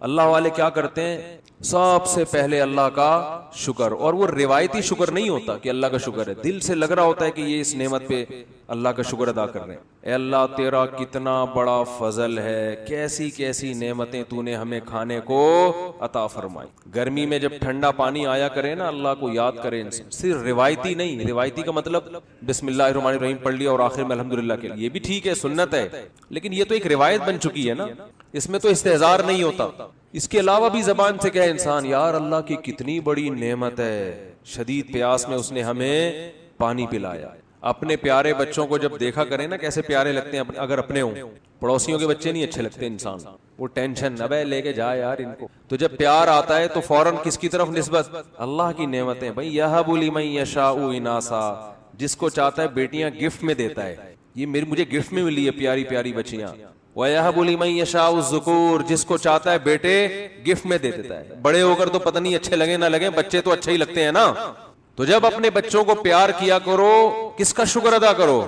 اللہ والے کیا کرتے ہیں؟ سب سے پہلے اللہ کا شکر، اور وہ روایتی شکر نہیں ہوتا کہ اللہ کا شکر ہے، دل سے لگ رہا ہوتا ہے کہ یہ اس نعمت پہ اللہ کا شکر ادا کر رہے ہیں. اے اللہ تیرا کتنا بڑا فضل ہے، کیسی کیسی نعمتیں تو نے ہمیں کھانے کو عطا فرمائی. گرمی میں جب ٹھنڈا پانی آیا کرے نا، اللہ کو یاد کرے انسان. صرف روایتی نہیں، روایتی کا مطلب بسم اللہ الرحمن الرحیم پڑھ لیا اور آخر میں الحمدللہ کے، یہ بھی ٹھیک ہے، سنت ہے، لیکن یہ تو ایک روایت بن چکی ہے نا، اس میں تو استہزار نہیں ہوتا. اس کے علاوہ بھی زبان سے کہے انسان یار اللہ کی کتنی بڑی نعمت ہے، شدید پیاس میں اس نے ہمیں پانی پلایا. اپنے پیارے بچوں کو جب دیکھا کریں نا کیسے پیارے لگتے ہیں، اگر اپنے ہوں. پڑوسیوں کے بچے نہیں اچھے لگتے انسان، وہ ٹینشن ابے لے کے جائے یار ان کو. تو جب پیار آتا ہے تو فوراً کس کی طرف نسبت؟ اللہ کی نعمتیں. بھائی یہب لمن یشاء اناسا، جس کو چاہتا ہے بیٹیاں گفٹ میں دیتا ہے. یہ مجھے گفٹ میں ملی ہے پیاری پیاری بچیاں. وَيَهَبُ لِمَن يَشَاءُ الذُّكُورَ، جس کو چاہتا ہے بیٹے گفٹ میں دے دیتا ہے. بڑے ہو کر تو پتہ نہیں اچھے لگے نہ لگے، بچے تو اچھے ہی لگتے ہیں نا. تو جب اپنے بچوں کو پیار کیا کرو، کس کا شکر ادا کرو؟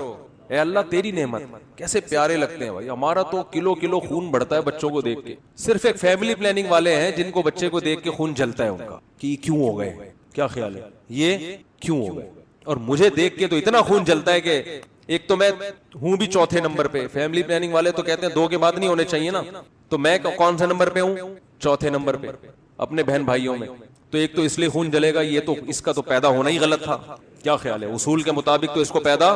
اے اللہ تیری نعمت، کیسے پیارے لگتے ہیں. بھائی ہمارا تو کلو کلو خون بڑھتا ہے بچوں کو دیکھ کے. صرف ایک فیملی پلاننگ والے ہیں جن کو بچے کو دیکھ کے خون جلتا ہے ان کا کہ یہ کیوں ہو گئے، کیا خیال ہے یہ کیوں ہو گئے. اور مجھے دیکھ کے تو اتنا خون جلتا ہے کہ ایک تو میں ہوں بھی چوتھے نمبر پہ. فیملی پلاننگ والے تو کہتے ہیں 2 کے بعد نہیں ہونے چاہیے نا، تو میں کون سے نمبر پہ ہوں؟ چوتھے نمبر پہ اپنے بہن بھائیوں میں. تو ایک تو اس لیے خون جلے گا، یہ تو اس کا تو پیدا ہونا ہی غلط تھا. کیا خیال ہے؟ اصول کے مطابق تو اس کو پیدا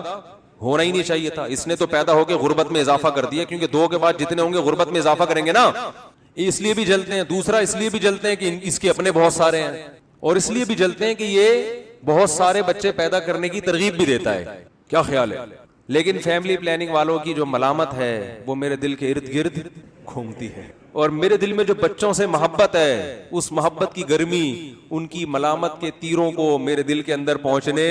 ہونا ہی نہیں چاہیے تھا. اس نے تو پیدا ہو کے غربت میں اضافہ کر دیا، کیونکہ 2 کے بعد جتنے ہوں گے غربت میں اضافہ کریں گے نا. اس لیے بھی جلتے ہیں. دوسرا اس لیے بھی جلتے ہیں کہ اس کے اپنے بہت سارے ہیں، اور اس لیے بھی جلتے ہیں کہ یہ بہت سارے بچے پیدا کرنے کی ترغیب بھی دیتا ہے. کیا خیال ہے؟ لیکن فیملی پلاننگ والوں کی جو ملامت ہے وہ میرے دل کے ارد گرد گھومتی ہے، اور میرے دل میں جو بچوں سے محبت ہے اس محبت کی گرمی ان کی ملامت کے تیروں کو میرے دل کے اندر پہنچنے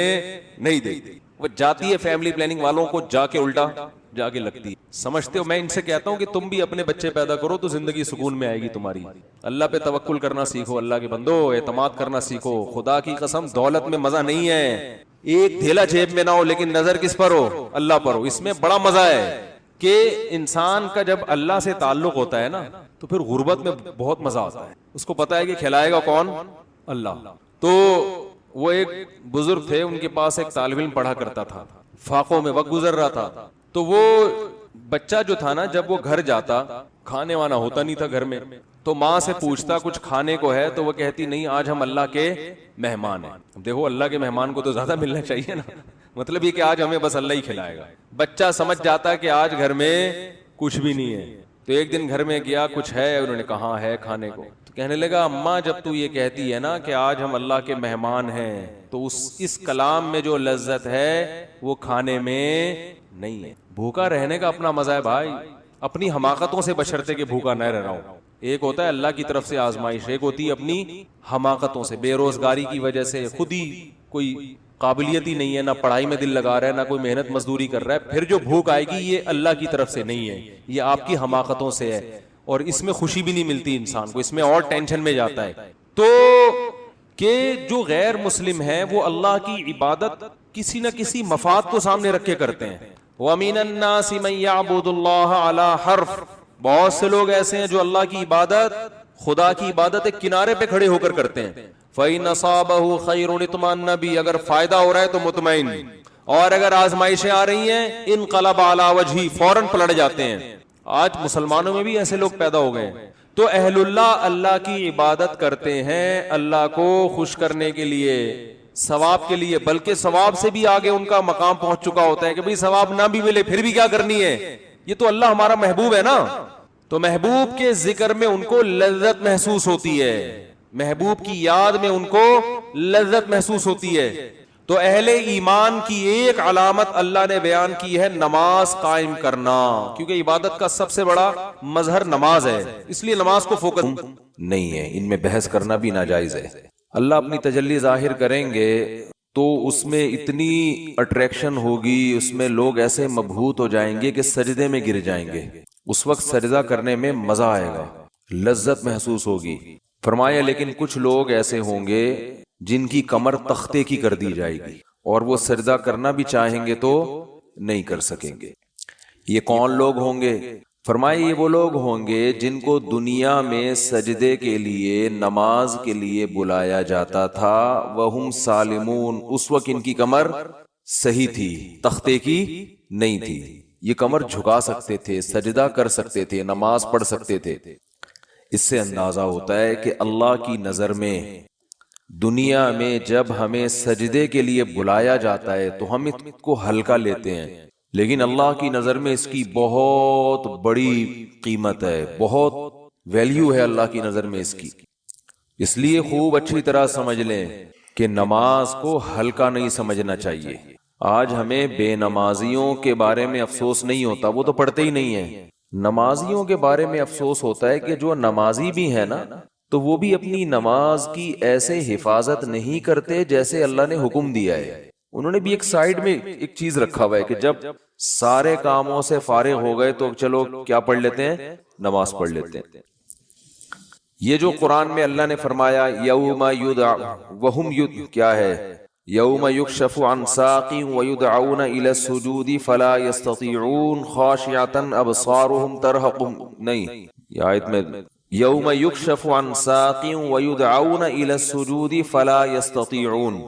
نہیں دیتی. وہ جاتی ہے فیملی پلاننگ والوں کو جا کے الٹا جا کے لگتی ہے. سمجھتے ہو؟ میں ان سے کہتا ہوں کہ تم بھی اپنے بچے پیدا کرو تو زندگی سکون میں آئے گی تمہاری. اللہ پہ توکل کرنا سیکھو، اللہ کے بندو اعتماد کرنا سیکھو. خدا کی قسم دولت میں مزہ نہیں ہے، ایک تھیلا جیب میں نہ ہو لیکن نظر کس پر ہو؟ اللہ پر ہو. اس میں بڑا مزہ ہے کہ انسان کا جب اللہ سے تعلق ہوتا ہے نا تو پھر غربت میں بہت مزہ آتا ہے. اس کو پتا ہے کہ کھلائے گا کون؟ اللہ. تو وہ ایک بزرگ تھے، ان کے پاس ایک طالب علم پڑھا کرتا تھا، فاقوں میں وقت گزر رہا تھا. تو وہ بچہ جو تھا نا، جب وہ گھر جاتا، کھانے وانا ہوتا نہیں تھا گھر میں، تو ماں سے پوچھتا کچھ کھانے کو ہے، تو وہ کہتی نہیں آج ہم اللہ کے مہمان ہیں. دیکھو اللہ کے مہمان کو تو زیادہ ملنا چاہیے نا، مطلب یہ کہ آج ہمیں بس اللہ ہی کھلائے گا. بچہ سمجھ جاتا کہ آج گھر میں کچھ بھی نہیں ہے. تو ایک دن گھر میں گیا، کچھ ہے؟ انہوں نے کہا ہے کھانے کو. تو کہنے لگا اماں جب تو یہ کہتی ہے نا کہ آج ہم اللہ کے مہمان ہیں، تو اس کلام میں جو لذت ہے وہ کھانے میں نہیں ہے. بھوکا رہنے کا اپنا مزہ ہے بھائی، اپنی حماقتوں سے بشرطے کہ بھوکا نہ رہ رہا ہوں. ایک ہوتا ہے اللہ کی طرف سے آزمائش، ایک ہوتی ہے اپنی حماقتوں سے، بے روزگاری کی وجہ سے خود ہی کوئی قابلیت ہی نہیں ہے، نہ پڑھائی میں دل لگا رہا ہے، نہ کوئی محنت مزدوری کر رہا ہے. پھر جو بھوک آئے گی یہ اللہ کی طرف سے نہیں ہے، یہ آپ کی حماقتوں سے ہے، اور اس میں خوشی بھی نہیں ملتی انسان کو، اس میں اور ٹینشن میں جاتا ہے. تو کہ جو غیر مسلم ہیں وہ اللہ کی عبادت کسی نہ کسی مفاد کو سامنے رکھ کے کرتے ہیں. وَمِنَ النَّاسِ مَن يَعْبُدُ اللَّهَ عَلَى حَرْفٍ، بہت سے لوگ ایسے ہیں جو اللہ کی عبادت، خدا کی عبادت ایک کنارے پہ کھڑے ہو کر کرتے ہیں. فَإِنْ أَصَابَهُ خَيْرٌ اطْمَأَنَّ بِهِ، اگر فائدہ ہو رہا ہے تو مطمئن، اور اگر آزمائشیں آ رہی ہیں انقلب علی وجہی، فوراً پلٹ جاتے ہیں. آج مسلمانوں میں بھی ایسے لوگ پیدا ہو گئے ہیں. تو اہل اللہ کی عبادت کرتے ہیں اللہ کو خوش کرنے کے لیے، ثواب کے لیے، بلکہ ثواب سے بھی آگے ان کا مقام پہنچ چکا ہوتا ہے کہ بھئی ثواب نہ بھی ملے پھر بھی کیا کرنی ہے، یہ تو اللہ ہمارا محبوب ہے نا. تو محبوب کے ذکر میں ان کو لذت محسوس ہوتی ہے، محبوب کی یاد میں ان کو لذت محسوس ہوتی ہے. تو اہل ایمان کی ایک علامت اللہ نے بیان کی ہے نماز قائم کرنا، کیونکہ عبادت کا سب سے بڑا مظہر نماز ہے، اس لیے نماز کو فوکس نہیں ہے. ان میں بحث کرنا بھی ناجائز ہے. اللہ اپنی تجلی ظاہر کریں گے تو اس میں اتنی اٹریکشن ہوگی، اس میں لوگ ایسے مبہوت ہو جائیں گے کہ سجدے میں گر جائیں گے. اس وقت سجدہ کرنے میں مزہ آئے گا، لذت محسوس ہوگی. فرمایا لیکن کچھ لوگ ایسے ہوں گے جن کی کمر تختے کی کر دی جائے گی، اور وہ سجدہ کرنا بھی چاہیں گے تو نہیں کر سکیں گے. یہ کون لوگ ہوں گے؟ فرمائے یہ وہ لوگ ہوں گے جن کو دنیا میں سجدے کے لیے، نماز کے لیے بلایا جاتا تھا، وہم سالمون، اس وقت ان کی کمر صحیح تھی، تختے کی نہیں تھی، یہ کمر جھکا سکتے تھے، سجدہ کر سکتے تھے، نماز پڑھ سکتے تھے۔ اس سے اندازہ ہوتا ہے کہ اللہ کی نظر میں دنیا میں جب ہمیں سجدے کے لیے بلایا جاتا ہے تو ہم اس کو ہلکا لیتے ہیں، لیکن اللہ کی نظر میں اس کی بہت بڑی قیمت ہے، بہت ویلیو ہے اللہ کی نظر میں اس کی۔ اس لیے خوب اچھی طرح سمجھ لیں کہ نماز کو ہلکا نہیں سمجھنا چاہیے۔ آج ہمیں بے نمازیوں کے بارے میں افسوس نہیں ہوتا، وہ تو پڑھتے ہی نہیں ہیں۔ نمازیوں کے بارے میں افسوس ہوتا ہے کہ جو نمازی بھی ہے نا، تو وہ بھی اپنی نماز کی ایسے حفاظت نہیں کرتے جیسے اللہ نے حکم دیا ہے۔ انہوں نے بھی ایک سائیڈ میں ایک چیز رکھا ہوا ہے کہ جب سارے کاموں سے فارغ ہو گئے تو چلو کیا پڑھ لیتے ہیں، نماز پڑھ لیتے ہیں۔ یہ جو قرآن میں اللہ نے فرمایا یوم وہم کیا ہے، یوم یکشف عن ساق ویدعون الی السجود فلا یستطیعون خاشعۃ ابصارهم ترہقهم، نہیں یہ آیت میں یوم یکشف عن ساق ویدعون الی السجود فلا یستطیعون،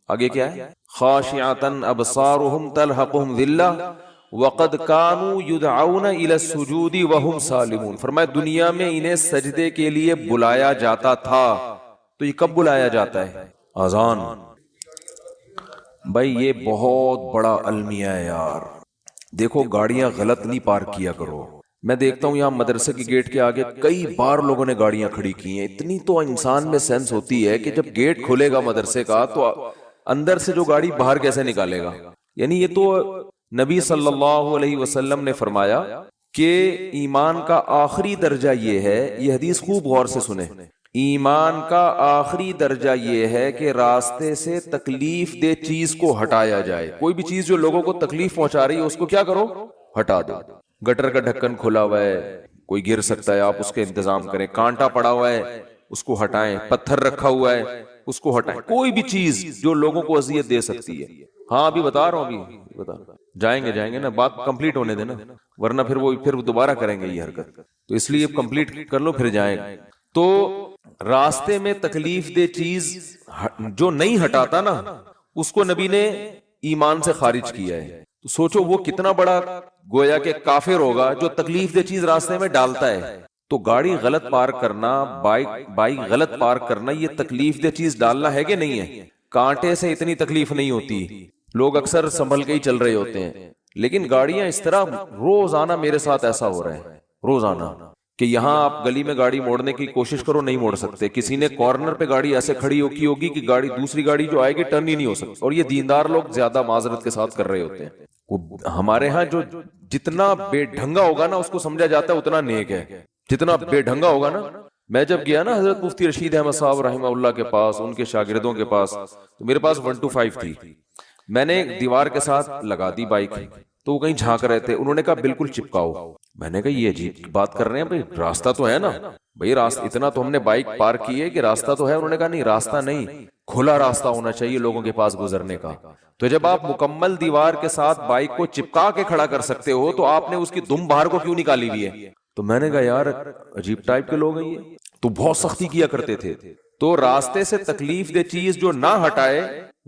آگے کیا ہے، خاشعۃ ابصارهم ترہقهم ذلہ وقد كانوا يدعون الى السجود وهم سالمون۔ فرمایا دنیا میں انہیں سجدے کے لیے بلایا جاتا تھا، تو یہ کب بلایا جاتا ہے، اذان۔ بھائی یہ بہت بڑا المیہ ہے یار، دیکھو گاڑیاں غلط نہیں پارک کیا کرو۔ میں دیکھتا ہوں یہاں مدرسے کی گیٹ کے آگے کئی بار لوگوں نے گاڑیاں کھڑی کی ہیں۔ اتنی تو انسان میں سینس ہوتی ہے کہ جب گیٹ کھلے گا مدرسے کا تو اندر سے جو گاڑی باہر کیسے نکالے گا۔ یعنی یہ تو نبی صلی اللہ علیہ وسلم نے فرمایا کہ ایمان کا آخری درجہ یہ ہے، یہ حدیث خوب غور سے سنیں، ایمان کا آخری درجہ یہ ہے کہ راستے سے تکلیف دہ چیز کو ہٹایا جائے۔ کوئی بھی چیز جو لوگوں کو تکلیف پہنچا رہی ہے اس کو کیا کرو، ہٹا دو۔ گٹر کا ڈھکن کھلا ہوا ہے، کوئی گر سکتا ہے، آپ اس کے انتظام کریں۔ کانٹا پڑا ہوا ہے اس کو ہٹائیں، پتھر رکھا ہوا ہے اس کو ہٹائیں، کوئی بھی چیز جو لوگوں کو اذیت دے سکتی ہے۔ ہاں ابھی بتا رہا ہوں، ابھی بتا جائیں گے نا، بات کمپلیٹ ہونے دینا، ورنہ پھر وہ دوبارہ کریں گے یہ حرکت، تو اس لیے کمپلیٹ کر لو پھر جائیں۔ تو راستے میں تکلیف دہ چیز جو نہیں ہٹاتا نا، اس کو نبی نے ایمان سے خارج کیا ہے۔ تو سوچو وہ کتنا بڑا گویا کہ کافر ہوگا جو تکلیف دہ چیز راستے میں ڈالتا ہے۔ تو گاڑی غلط پارک کرنا، بائک غلط پارک کرنا، یہ تکلیف دہ چیز ڈالنا ہے کہ نہیں ہے؟ کانٹے سے اتنی تکلیف نہیں ہوتی، لوگ اکثر سنبھل کے ہی چل رہے ہوتے ہیں، لیکن گاڑیاں اس طرح روزانہ میرے ساتھ ایسا ہو رہا ہے روزانہ کہ یہاں آپ گلی میں گاڑی موڑنے کی کوشش کرو نہیں موڑ سکتے، کسی نے کارنر پہ گاڑی ایسے کھڑی کی ہوگی کہ گاڑی دوسری گاڑی جو آئے گی ٹرن ہی نہیں ہو سکتی، اور یہ دیندار لوگ زیادہ معذرت کے ساتھ کر رہے ہوتے ہیں۔ ہمارے ہاں جو جتنا بے ڈھنگا ہوگا نا اس کو سمجھا جاتا ہے اتنا نیک ہے، جتنا بے ڈھنگا ہوگا نا۔ میں جب گیا نا حضرت مفتی رشید احمد صاحب رحمہ اللہ کے پاس، ان کے شاگردوں کے پاس، تو میرے پاس 125 تھی، میں نے دیوار کے ساتھ لگا دی بائک، تو وہ کہیں جھانک رہے تھے، انہوں نے کہا بالکل چپکاؤ۔ میں نے کہا یہ عجیب بات کر رہے ہیں بھائی، راستہ تو ہے نا بھائی، راستہ اتنا تو ہم نے بائک پارک کی ہے کہ راستہ تو ہے۔ انہوں نے کہا نہیں راستہ نہیں، کھلا راستہ ہونا چاہیے لوگوں کے پاس گزرنے کا۔ تو جب آپ مکمل دیوار کے ساتھ بائک کو چپکا کے کھڑا کر سکتے ہو تو آپ نے اس کی دم باہر کو کیوں نکالی ہوئی ہے؟ تو میں نے کہا یار عجیب ٹائپ کے لوگ ہیں یہ، تو بہت سختی کیا کرتے تھے۔ تو راستے سے تکلیف دہ چیز جو نہ ہٹائے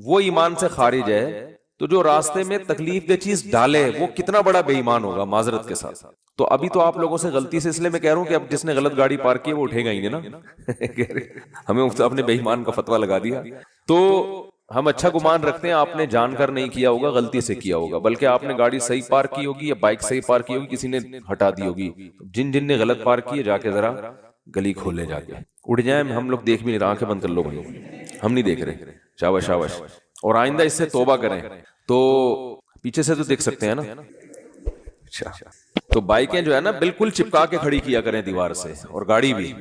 وہ ایمان سے خارج ہے، تو جو راستے میں تکلیف دہ چیز ڈالے وہ کتنا بڑا بے ایمان ہوگا معذرت کے ساتھ۔ تو ابھی تو آپ لوگوں سے غلطی سے، اس لیے میں کہہ رہا ہوں کہ اب جس نے غلط گاڑی پارک کی وہ اٹھے گا ہی نہیں نا ہمیں اپنے بے ایمان کا فتویٰ لگا دیا۔ تو ہم اچھا گمان رکھتے ہیں آپ نے جان کر نہیں کیا ہوگا، غلطی سے کیا ہوگا، بلکہ آپ نے گاڑی صحیح پارک کی ہوگی یا بائک صحیح پارک کی ہوگی، کسی نے ہٹا دی ہوگی۔ جن نے غلط پارک کی ہے جا کے ذرا گلی کھولے، جا کے اڑ جائیں، ہم لوگ دیکھ بھی نہیں رہے، آنکھیں بند کر لو بھائی، ہم نہیں دیکھ رہے، شاباش شاباش، اور آئندہ اس سے توبہ کریں۔ تو پیچھے سے تو دیکھ سکتے ہیں نا، اچھا تو بائکیں جو ہے نا بالکل چپکا کے کھڑی کیا کریں دیوار سے، اور گاڑی بھی،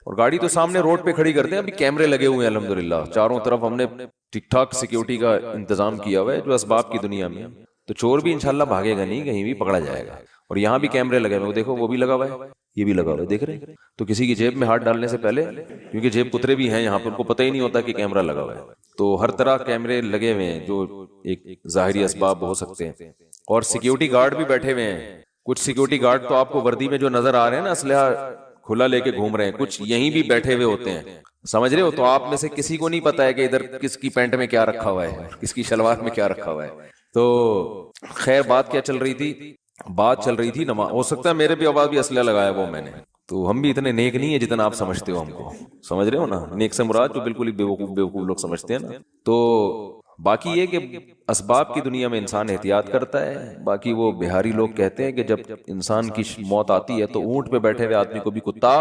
اور گاڑی تو سامنے روڈ پہ کھڑی کرتے ہیں، ابھی کیمرے لگے ہوئے ہیں الحمدللہ چاروں طرف، ہم نے ٹھیک ٹھاک سیکیورٹی کا انتظام کیا ہوا ہے جو اسباب کی دنیا میں، تو چور بھی انشاءاللہ بھاگے گا نہیں، کہیں بھی پکڑا جائے گا۔ اور یہاں بھی کیمرے لگے ہوئے، دیکھو وہ بھی لگا ہوا ہے، یہ بھی لگا ہوا ہے، دیکھ رہے ہیں؟ تو کسی کی جیب میں ہاتھ ڈالنے سے پہلے، کیونکہ جیب کترے بھی ہیں یہاں پر، ان کو پتہ ہی نہیں ہوتا کہ کیمرہ لگا ہوا ہے، تو ہر طرح کیمرے لگے ہوئے ہیں جو ایک ظاہری اسباب ہو سکتے ہیں، اور سیکیورٹی گارڈ بھی بیٹھے ہوئے ہیں، کچھ سیکیورٹی گارڈ تو آپ کو وردی میں جو نظر آ رہے ہیں نا اسلحہ کھلا لے کے گھوم رہے ہیں, کچھ یہیں بھی بیٹھے ہوئے ہوتے ہیں, سمجھ رہے ہو. تو آپ میں سے کسی کو نہیں پتا ہے کہ ادھر کس کی پینٹ میں کیا رکھا ہوا ہے, کس کی شلوار میں کیا رکھا ہوا ہے. تو خیر بات کیا چل رہی تھی, بات چل رہی تھی نماز. ہو سکتا ہے میرے بھی آواز بھی اسلحہ لگایا وہ میں نے, تو ہم بھی اتنے نیک نہیں ہیں جتنا آپ سمجھتے ہو ہم کو, سمجھ رہے ہو نا. نیک سے مراد جو بالکل ہی بیوقوف لوگ سمجھتے ہیں نا. تو باقی یہ کہ اسباب کی دنیا میں انسان احتیاط کرتا ہے. باقی وہ بہاری لوگ کہتے ہیں کہ جب انسان کی موت آتی ہے تو اونٹ پہ بیٹھے ہوئے آدمی کو بھی کتا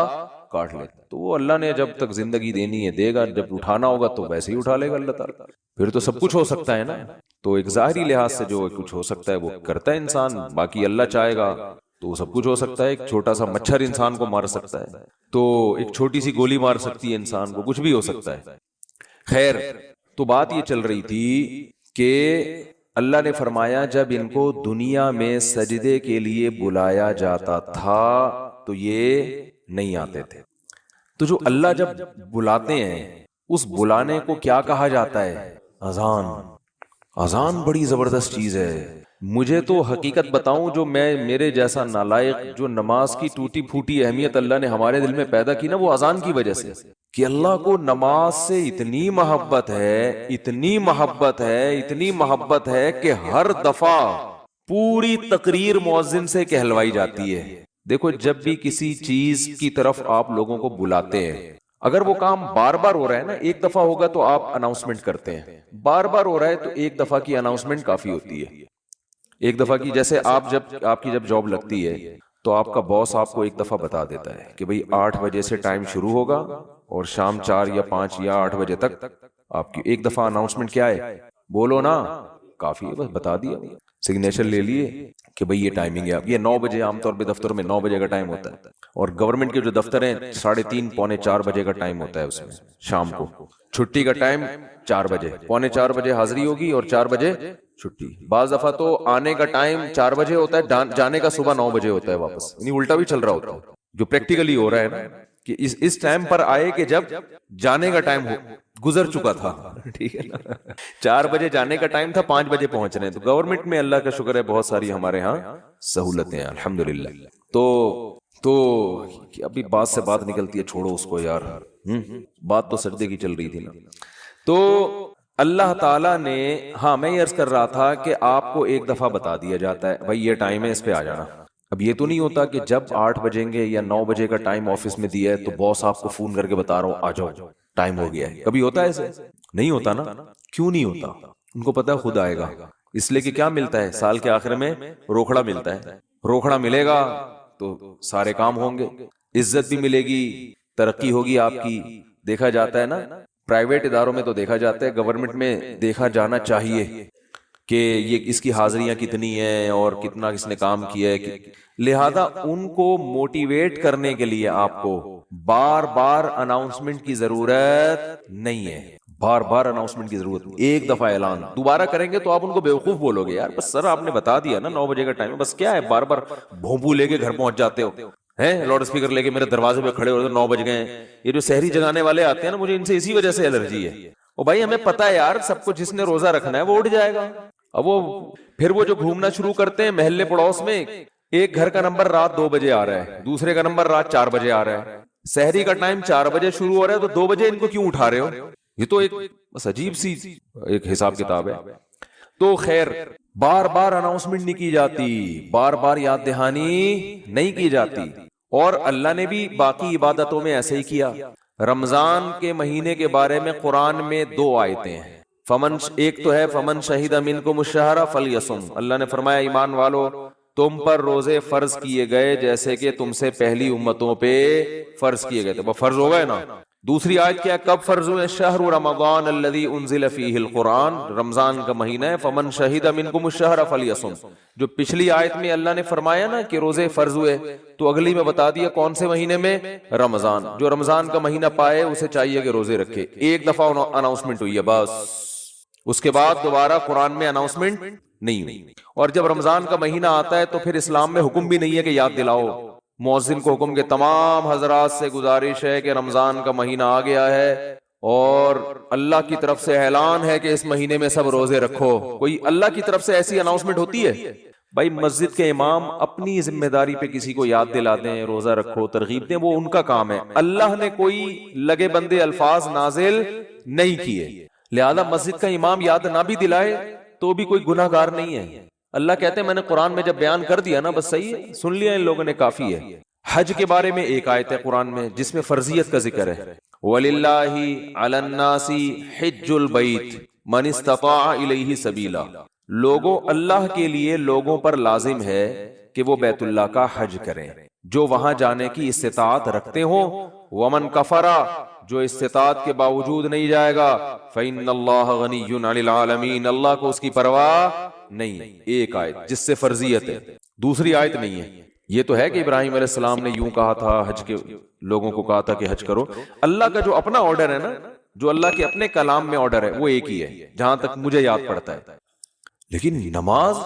کاٹ لیتا. تو وہ اللہ نے جب تک زندگی دینی ہے دے گا, جب اٹھانا ہوگا تو ویسے ہی اٹھا لے گا اللہ تعالیٰ. پھر تو سب کچھ ہو سکتا ہے نا. تو ایک ظاہری لحاظ سے جو کچھ ہو سکتا ہے وہ کرتا ہے انسان, باقی اللہ چاہے گا تو وہ سب کچھ ہو سکتا ہے. ایک چھوٹا سا مچھر انسان کو مار سکتا ہے, تو ایک چھوٹی سی گولی مار سکتی ہے انسان کو, کچھ بھی ہو سکتا ہے. خیر تو بات یہ چل رہی تھی کہ اللہ نے فرمایا جب ان کو دنیا میں سجدے کے لیے بلایا جاتا تھا تو یہ نہیں آتے تھے. تو جو اللہ جب بلاتے ہیں اس بلانے کو کیا کہا جاتا ہے؟ اذان. اذان بڑی زبردست چیز ہے. مجھے تو حقیقت بتاؤں, جو میرے جیسا نالائق جو نماز کی ٹوٹی پھوٹی اہمیت اللہ نے ہمارے دل میں پیدا کی نا, وہ اذان کی وجہ سے, کہ اللہ کو نماز سے اتنی محبت ہے, اتنی محبت ہے, اتنی محبت ہے کہ ہر دفعہ پوری تقریر مؤذن سے کہلوائی جاتی ہے. دیکھو جب بھی کسی چیز کی طرف آپ لوگوں کو بلاتے ہیں, اگر وہ کام بار بار ہو رہا ہے نا, ایک دفعہ ہوگا تو آپ اناؤنسمنٹ کرتے ہیں, بار بار ہو رہا ہے تو ایک دفعہ کی اناؤنسمنٹ کافی ہوتی ہے. ایک دفعہ کی, جیسے آپ کی جب جاب لگتی ہے تو آپ کا باس آپ کو ایک دفعہ بتا دیتا ہے کہ بھئی 8 بجے سے ٹائم شروع ہوگا اور شام 4 یا 5 یا 8 بجے تک آپ کی ایک دفعہ اناؤنسمنٹ کیا ہے, بولو نا, کافی ہے, بس بتا دیا, سگنیچر لے لیے کہ بھئی یہ ٹائمنگ ہے. یہ 9 بجے عام طور پہ دفتر میں 9 بجے کا ٹائم ہوتا ہے, اور گورنمنٹ کے جو دفتر ہیں 3:30 پونے 4 بجے کا ٹائم ہوتا ہے اس میں شام کو. چھٹی کا ٹائم 4 بجے, پونے 4 بجے حاضری ہوگی اور 4 بجے چھٹی. بعض دفعہ تو آنے کا ٹائم 4 بجے ہوتا ہے, جانے کا صبح 9 بجے ہوتا ہے واپس, یعنی الٹا بھی چل رہا ہوتا ہے. جو پریکٹیکلی ہو رہا ہے نا کہ اس ٹائم پر آئے کہ جب جانے کا ٹائم گزر چکا تھا, ٹھیک ہے نا. 4 بجے جانے کا ٹائم تھا, 5 بجے پہنچ رہے ہیں. تو گورنمنٹ میں اللہ کا شکر ہے بہت ساری ہمارے ہاں سہولتیں ہیں الحمدللہ. تو ابھی بات سے بات نکلتی ہے, چھوڑو اس کو یار, بات تو سجدے کی چل رہی تھی نا. تو اللہ تعالیٰ نے, ہاں میں یہ عرض کر رہا تھا کہ آپ کو ایک دفعہ بتا دیا جاتا ہے بھائی یہ ٹائم ہے, اس پہ آ جانا. اب یہ تو نہیں ہوتا کہ جب 8 بجیں گے یا 9 بجے کا ٹائم آفس میں دیا ہے تو باس آپ کو فون کر کے بتا رہا ہوں آ جاؤ ٹائم ہو گیا ہے. کبھی ہوتا ہے ایسے؟ نہیں ہوتا نا. کیوں نہیں ہوتا؟ ان کو پتا ہے خود آئے گا. اس لیے کہ کیا ملتا ہے سال کے آخر میں؟ روکھڑا ملتا ہے. روکھڑا ملے گا تو سارے کام ہوں گے, عزت بھی ملے گی, ترقی ہوگی آپ کی. دیکھا جاتا ہے نا پرائیویٹ اداروں میں تو دیکھا جاتا ہے, گورنمنٹ میں دیکھا جانا چاہیے کہ یہ اس کی حاضریاں کتنی ہیں اور کتنا اس نے کام کیا ہے. لہذا ان کو موٹیویٹ کرنے کے لیے آپ کو بار بار اناؤنسمنٹ کی ضرورت نہیں ہے. بار بار اناؤنسمنٹ کی ضرورت نہیں. ایک دفعہ اعلان دوبارہ کریں گے تو آپ ان کو بیوقوف بولو گے, یار بس سر آپ نے بتا دیا نا 9 بجے کا ٹائم ہے, بس کیا ہے بار بار بھونپو لے کے گھر پہنچ جاتے ہو ہیں, لاؤڈ اسپیکر لے کے میرے دروازے پہ کھڑے ہو 9 بج گئے ہیں. یہ جو سحری جگانے والے آتے ہیں نا, مجھے ان سے اسی وجہ سے الرجی ہے. او بھائی ہمیں پتا ہے یار سب کو, جس نے روزہ رکھنا ہے وہ اٹھ جائے گا. اب وہ پھر وہ جو گھومنا شروع کرتے ہیں محلے پڑوس میں, ایک گھر کا نمبر رات 2 بجے آ رہا ہے, دوسرے کا نمبر رات 4 بجے آ رہا ہے. سحری کا ٹائم 4 بجے شروع ہو رہا ہے تو 2 بجے ان کو کیوں اٹھا رہے ہو؟ یہ تو ایک بس عجیب سی ایک حساب کتاب ہے. تو خیر بار بار اناؤنسمنٹ نہیں کی جاتی, بار بار یاد دہانی نہیں کی جاتی. اور اللہ نے بھی باقی عبادتوں میں ایسے ہی کیا. رمضان کے مہینے کے بارے میں قرآن میں 2 آیتیں ہیں. ایک تو ہے فمن شہید منکم الشہر فلیصم. اللہ نے فرمایا ایمان والو تم پر روزے فرض کیے گئے جیسے کہ تم سے پہلی امتوں پہ فرض کیے گئے تھے. وہ فرض ہو گئے نا. دوسری آیت کیا, کب فرض ہوئے؟ شہر رمضان الذی انزل فیہ القرآن, رمضان کا مہینہ ہے. فمن شہید منکم الشہر فلیصم. جو پچھلی آیت میں اللہ نے فرمایا نا کہ روزے فرض ہوئے, تو اگلی میں بتا دیا کون سے مہینے میں؟ رمضان. جو رمضان کا مہینہ پائے اسے چاہیے کہ روزے رکھے. ایک دفعہ اناؤنسمنٹ ہوئی ہے بس, اس کے بعد دوبارہ قرآن میں اناؤنسمنٹ نہیں ہوئی. اور جب رمضان کا مہینہ آتا ہے تو پھر اسلام میں حکم بھی نہیں ہے کہ یاد دلاؤ. مؤذن کو حکم کے تمام حضرات سے گزارش ہے کہ رمضان کا مہینہ آ گیا ہے اور اللہ کی طرف سے اعلان ہے کہ اس مہینے میں سب روزے رکھو. کوئی اللہ کی طرف سے ایسی اناؤنسمنٹ ہوتی ہے؟ بھائی مسجد کے امام اپنی ذمہ داری پہ کسی کو یاد دلا دیں، روزہ رکھو، ترغیب دیں، وہ ان کا کام ہے. اللہ نے کوئی لگے بندے الفاظ نازل نہیں کیے، لہذا مسجد کا امام یاد نہ بھی دلائے تو بھی کوئی گناہ گار نہیں ہے. اللہ کہتے ہیں میں نے قرآن میں جب بیان کر دیا نا، بس صحیح ہے، سن لیا ان لوگوں نے، کافی ہے. حج کے بارے میں ایک آیت ہے قرآن میں جس میں فرضیت کا ذکر ہے، وَلِلَّهِ عَلَى النَّاسِ حِجُّ الْبَيْتِ مَنِ اسْتَطَاعَ إِلَيْهِ سَبِيلًا. لوگوں، اللہ کے لیے لوگوں پر لازم ہے کہ وہ بیت اللہ کا حج کریں جو وہاں جانے کی استطاعت رکھتے ہوں. وَمَنْ كَفَرَ، جو استطاعت کے باوجود نہیں جائے گا، فَإِنَّ اللَّهَ غَنِيٌّ عَنِ الْعَالَمِينَ، اللہ کو اس کی پرواہ نہیں ہے. ایک آیت جس سے فرضیت ہے، دوسری آیت نہیں ہے. یہ تو ہے کہ ابراہیم علیہ السلام نے یوں کہا تھا، حج کے لوگوں کو کہا تھا کہ حج کرو. اللہ کا جو اپنا آرڈر ہے نا، جو اللہ کے اپنے کلام میں آرڈر ہے، وہ ایک ہی ہے جہاں تک مجھے یاد پڑتا ہے. لیکن نماز،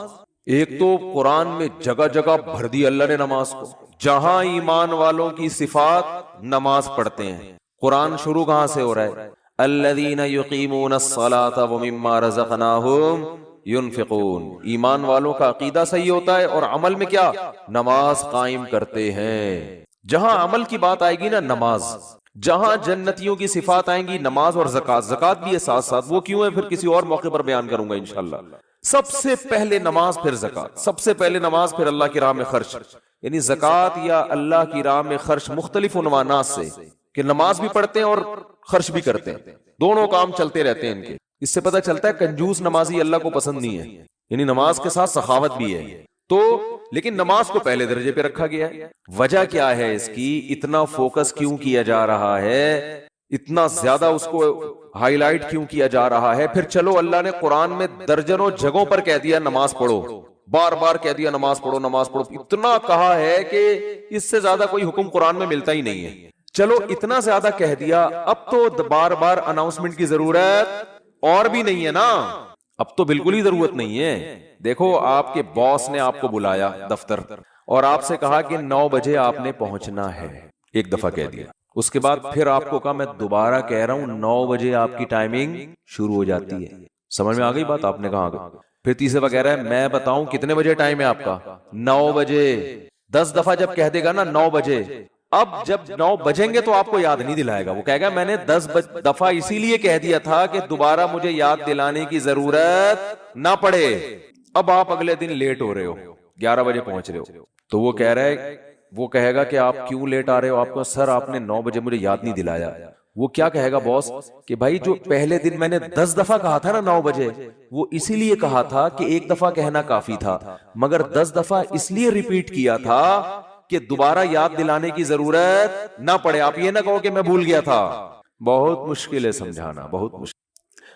ایک تو قرآن میں جگہ جگہ بھر دی اللہ نے نماز کو، جہاں ایمان والوں کی صفات نماز پڑھتے ہیں. قرآن شروع کہاں سے ہو رہا ہے؟ الذین یقیمون الصلاۃ ومما رزقناہم ينفقون. ایمان والوں کا عقیدہ صحیح ہوتا ہے اور عمل میں کیا؟ نماز قائم کرتے ہیں. جہاں عمل کی بات آئے گی نا، نماز. جہاں جنتیوں کی صفات آئیں گی، نماز اور زکات. زکات بھی ہے ساتھ ساتھ، وہ کیوں ہے پھر کسی اور موقع پر بیان کروں گا انشاءاللہ. سب سے پہلے نماز، پھر زکات. سب سے پہلے نماز، پھر اللہ کی راہ میں خرچ. یعنی زکات یا اللہ کی راہ میں خرچ مختلف عنوانات سے، کہ نماز بھی پڑھتے ہیں اور خرچ بھی کرتے ہیں، دونوں کام چلتے رہتے ہیں ان کے. اس سے پتہ چلتا ہے کنجوس نمازی اللہ کو پسند نہیں ہے. یعنی نماز کے ساتھ سخاوت بھی ہے. تو لیکن نماز کو پہلے درجے پہ رکھا گیا ہے. وجہ کیا ہے اس کی؟ اتنا فوکس کیوں کیا جا رہا ہے؟ اتنا زیادہ اس کو ہائی لائٹ کیوں کیا جا رہا ہے؟ پھر چلو، اللہ نے قرآن میں درجنوں جگہوں پر کہہ دیا نماز پڑھو، بار بار کہہ دیا نماز پڑھو نماز پڑھو. اتنا کہا ہے کہ اس سے زیادہ کوئی حکم قرآن میں ملتا ہی نہیں ہے. چلو اتنا زیادہ کہہ دیا، اب تو بار بار اناؤنسمنٹ کی ضرورت اور بھی نہیں ہے نا. اب تو بالکل ہی ضرورت نہیں ہے. دیکھو، آپ کے باس نے آپ کو بلایا دفتر اور آپ سے کہا کہ 9 بجے آپ نے پہنچنا ہے. ایک دفعہ کہہ دیا، اس کے بعد پھر آپ کو کہا میں دوبارہ کہہ رہا ہوں 9 بجے آپ کی ٹائمنگ شروع ہو جاتی ہے. سمجھ میں آ گئی بات؟ آپ نے کہا. پھر تیسرے دفعہ کہہ رہا ہے میں بتاؤں کتنے بجے ٹائم ہے آپ کا؟ 9 بجے. 10 دفعہ جب کہہ دے گا نا 9 بجے، اب جب 9 بجیں گے تو آپ کو یاد نہیں دلائے گا. وہ کہے گا میں نے 10 دفعہ اسی لیے کہہ دیا تھا کہ دوبارہ مجھے یاد دلانے کی ضرورت نہ پڑے. اب آپ اگلے دن لیٹ ہو رہے ہو، 11 بجے پہنچ رہے ہو، تو وہ کہہ رہا ہے، وہ کہے گا کہ آپ کیوں لیٹ آ رہے ہو؟ آپ کو سر آپ نے 9 بجے مجھے یاد نہیں دلایا. وہ کیا کہے گا باس کہ بھائی جو پہلے دن میں نے 10 دفعہ کہا تھا نا 9 بجے، وہ اسی لیے کہا تھا کہ ایک دفعہ کہنا کافی تھا، مگر 10 دفعہ اس لیے ریپیٹ کیا تھا کہ دوبارہ یاد دلانے کی ضرورت نہ پڑے. آپ یہ نہ کہو کہ میں بھول گیا تھا. بہت مشکل ہے سمجھانا، بہت مشکل.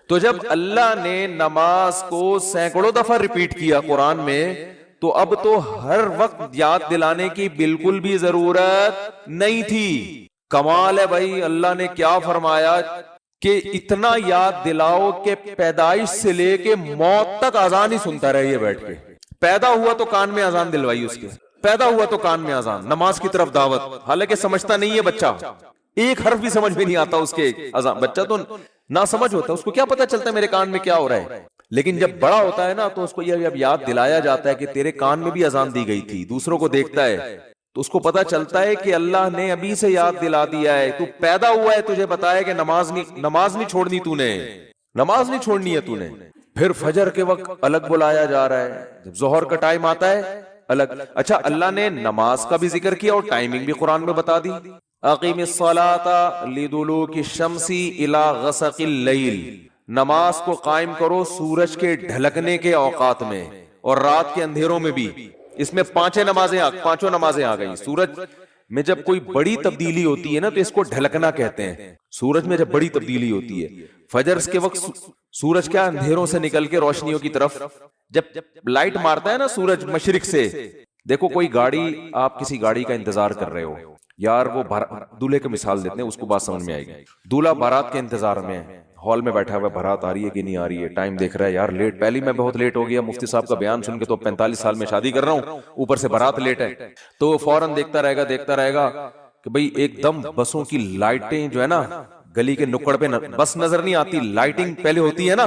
تو جب اللہ نے نماز کو سینکڑوں دفعہ ریپیٹ کیا قرآن میں، تو اب تو ہر وقت یاد دلانے کی بالکل بھی ضرورت نہیں تھی. کمال ہے بھائی، اللہ نے کیا فرمایا کہ اتنا یاد دلاؤ کہ پیدائش سے لے کے موت تک اذان ہی سنتا رہے بیٹھ کے. پیدا ہوا تو کان میں اذان دلوائی اس کے، پیدا ہوا تو کان میں اذان، نماز کی طرف دعوت. حالانکہ سمجھتا نہیں ہے بچہ، ایک حرف بھی سمجھ میں نہیں آتا اس کے اذان. بچہ تو نہ سمجھ ہوتا ہے، اس کو کیا پتا چلتا ہے میرے کان میں کیا ہو رہا ہے. لیکن جب بڑا ہوتا ہے نا تو اس کو یہ یاد دلایا جاتا ہے کہ تیرے کان میں بھی اذان دی گئی تھی. دوسروں کو دیکھتا ہے تو اس کو پتا چلتا ہے کہ اللہ نے ابھی سے یاد دلا دیا ہے. تو پیدا ہوا ہے، تجھے بتایا کہ نماز نہیں چھوڑنی، تو نے نماز نہیں چھوڑنی ہے تو نے. پھر فجر کے وقت الگ بلایا جا رہا ہے، جب ظہر کا ٹائم آتا ہے الگ. اچھا، اللہ نے نماز کا بھی ذکر کیا اور ٹائمنگ بھی قرآن میں بتا دی. اقیم الصلاۃ لدلوک الشمس الی غسق اللیل. نماز کو قائم کرو سورج کے ڈھلکنے کے اوقات میں اور رات کے اندھیروں میں بھی. اس میں پانچوں نمازیں آ گئی. سورج میں جب کوئی بڑی تبدیلی ہوتی ہے نا تو اس کو ڈھلکنا کہتے ہیں. سورج میں جب بڑی تبدیلی ہوتی ہے، فجر کے وقت سورج کیا اندھیروں سے نکل کے روشنیوں کی طرف جب لائٹ مارتا ہے نا سورج مشرق سے. دیکھو کوئی گاڑی، آپ کسی گاڑی کا انتظار کر رہے ہو یار، وہ دولہے کی مثال دیتے ہیں، اس کو بات سمجھ میں آئے گی. دولہا بارات کے انتظار میں ہال میں بیٹھا ہوا، بارات آ رہی ہے کہ نہیں آ رہی ہے، ٹائم دیکھ رہا ہے یار لیٹ، پہلی میں بہت لیٹ ہو گیا، مفتی صاحب کا بیان سن کے تو 45 سال میں شادی کر رہا ہوں، اوپر سے بارات لیٹ ہے. تو وہ فوراً دیکھتا رہے گا کہ بھئی ایک دم بسوں کی لائٹیں جو ہے نا گلی کے نکڑ پہ بس نظر نہیں آتی، لائٹنگ پہلے ہوتی ہے نا،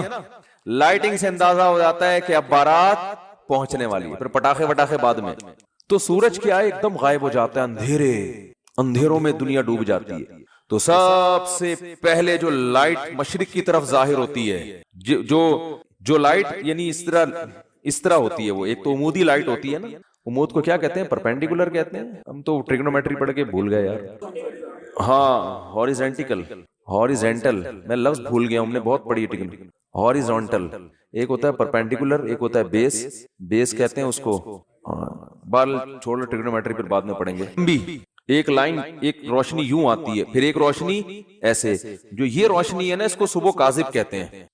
لائٹنگ سے اندازہ ہو جاتا ہے کہ اب بارات پہنچنے والی ہے، پھر پٹاخے وٹاخے بعد میں. تو سورج کیا ہے ایک دم غائب ہو جاتا ہے، اندھیروں میں دنیا ڈوب جاتی ہے. تو سب سے پہلے جو لائٹ مشرق کی طرف ظاہر ہوتی ہے، جو لائٹ یعنی اس طرح ہوتی ہے، وہ ایک تو عمودی لائٹ ہوتی ہے نا. عمود کو کیا کہتے ہیں؟ پرپینڈیکولر کہتے ہیں. ہم تو ٹریگنومیٹری پڑھ کے بھول گئے یار. ہاں ہاریزونٹل، میں لفظ بھول گیا، ہم نے بہت پڑھی ہے. ہاریزونٹل ایک ہوتا ہے پرپینڈیکولر، ایک ہوتا ہے بیس کہتے ہیں اس کو. بال چھوڑو ٹریگنومیٹری پھر بعد میں پڑھیں گے. ایک لائن، ایک روشنی یوں آتی ہے، پھر ایک روشنی ایسے. جو یہ روشنی ہے نا اس کو صبح کاذب کہتے ہیں.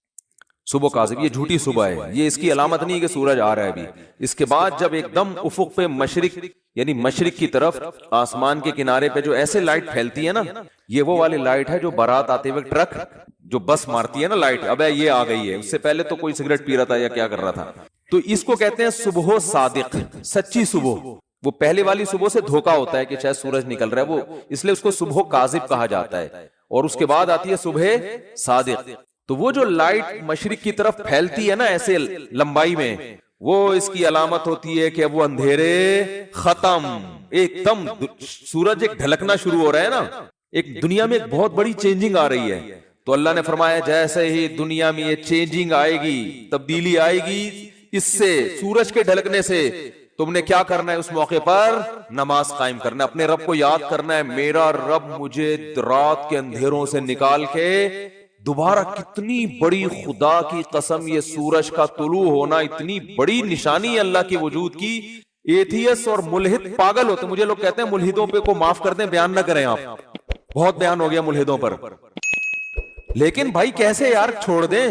صبح کاذب یہ جھوٹی صبح ہے، یہ اس کی علامت نہیں کہ سورج آ رہا ہے ابھی. اس کے بعد جب ایک دم افق پہ مشرق یعنی مشرق کی طرف آسمان کے کنارے پہ جو ایسے لائٹ پھیلتی ہے نا، یہ وہ والی لائٹ ہے جو بارات آتے ہوئے ٹرک جو بس مارتی ہے نا لائٹ، اب یہ آ گئی ہے. اس سے پہلے تو کوئی سگریٹ پی رہا تھا یا کیا کر رہا تھا. تو اس کو کہتے ہیں صبح صادق، سچی صبح. وہ پہلے والی صبح سے دھوکا ہوتا ہے کہ شاید سورج نکل رہا ہے، وہ اس لیے اس کو صبح کاذب کہا جاتا ہے. اور اس کے بعد آتی ہے صبح صادق. تو وہ جو لائٹ مشرق کی طرف پھیلتی ہے نا ایسے لمبائی میں، وہ اس کی علامت ہوتی ہے کہ وہ اندھیرے ختم. ایک دم سورج ایک ڈھلکنا شروع ہو رہا ہے نا، ایک دنیا میں ایک بہت بڑی چینجنگ آ رہی ہے. تو اللہ نے فرمایا جیسے ہی دنیا میں یہ چینجنگ آئے گی، تبدیلی آئے گی اس سے، سورج کے ڈھلکنے سے، تم نے کیا کرنا ہے اس موقع پر؟ نماز قائم کرنا ہے، اپنے رب کو یاد کرنا ہے. میرا رب مجھے رات کے اندھیروں سے نکال کے دوبارہ، کتنی بڑی خدا کی قسم یہ سورج کا طلوع ہونا اتنی بڑی نشانی ہے اللہ کے وجود کی. ایتھیس اور ملحد پاگل ہوتے. مجھے لوگ کہتے ہیں ملحدوں پہ کو معاف کر دیں، بیان نہ کریں آپ، بہت بیان ہو گیا ملحدوں پر. لیکن بھائی کیسے یار چھوڑ دیں؟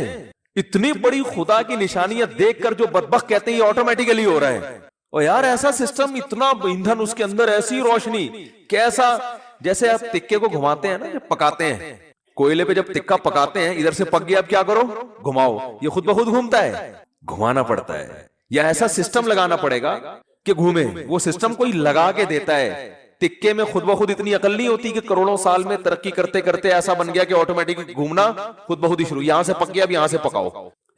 اتنی بڑی خدا کی نشانیاں دیکھ کر جو بدبخت کہتے ہیں یہ آٹومیٹیکلی ہو رہا ہے. اور یار ایسا سسٹم، اتنا ایندھن اس کے اندر، ایسی روشنی، کیسا جیسے آپ تکے کو گھماتے ہیں نا جب پکاتے ہیں، کوئلے پہ جب تکا پکاتے ہیں، ادھر سے پک گیا اب کیا کرو؟ گھماؤ. یہ خود بخود گھومتا ہے؟ گھمانا پڑتا ہے. یا ایسا سسٹم لگانا پڑے گا کہ گھومے. وہ سسٹم کوئی لگا کے دیتا ہے. تکے میں خود بخود اتنی عقل نہیں ہوتی کہ کروڑوں سال میں ترقی کرتے کرتے ایسا بن گیا کہ آٹومیٹک گھومنا خود بخود ہی شروع. یہاں سے پک گیا اب یہاں سے پکاؤ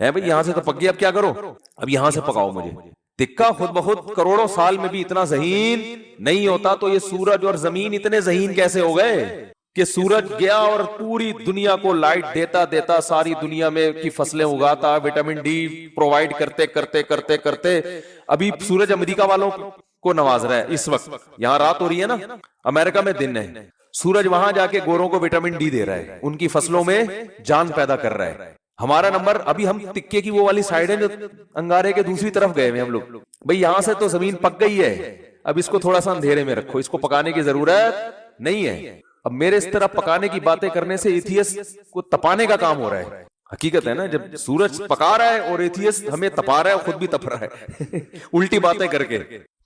ہے بھائی، یہاں سے تو پک گیا اب کیا کرو؟ اب یہاں سے پکاؤ مجھے. تکا خود بخود کروڑوں سال میں بھی اتنا ذہین نہیں ہوتا. تو یہ سورج اور زمین اتنے ذہین کیسے ہو گئے کہ سورج گیا اور پوری دنیا کو لائٹ دیتا دیتا ساری دنیا میں کی فصلیں اگاتا، وٹامن ڈی پرووائڈ کرتے کرتے کرتے کرتے ابھی سورج امریکہ والوں کو نواز رہا ہے. اس وقت یہاں رات ہو رہی ہے نا، امریکہ میں دن ہے. سورج وہاں جا کے گوروں کو وٹامن ڈی دے رہا ہے، ان کی فصلوں میں جان پیدا کر رہا ہے. ہمارا نمبر ابھی، ہم تکے کی وہ والی سائڈ ہے جو انگارے کے دوسری طرف گئے ہوئے ہم لوگ. بھئی یہاں سے تو زمین پک گئی ہے، اب اس کو تھوڑا سا اندھیرے میں رکھو، اس کو پکانے کی ضرورت نہیں ہے. اب میرے اس طرح پکانے کی باتیں کرنے سے ایتھیس کو تپانے کا کام ہو رہا ہے. حقیقت ہے نا، جب سورج پکا رہا ہے اور ایتھیس ہمیں تپا رہا ہے، خود بھی تپ رہا ہے الٹی باتیں کر کے.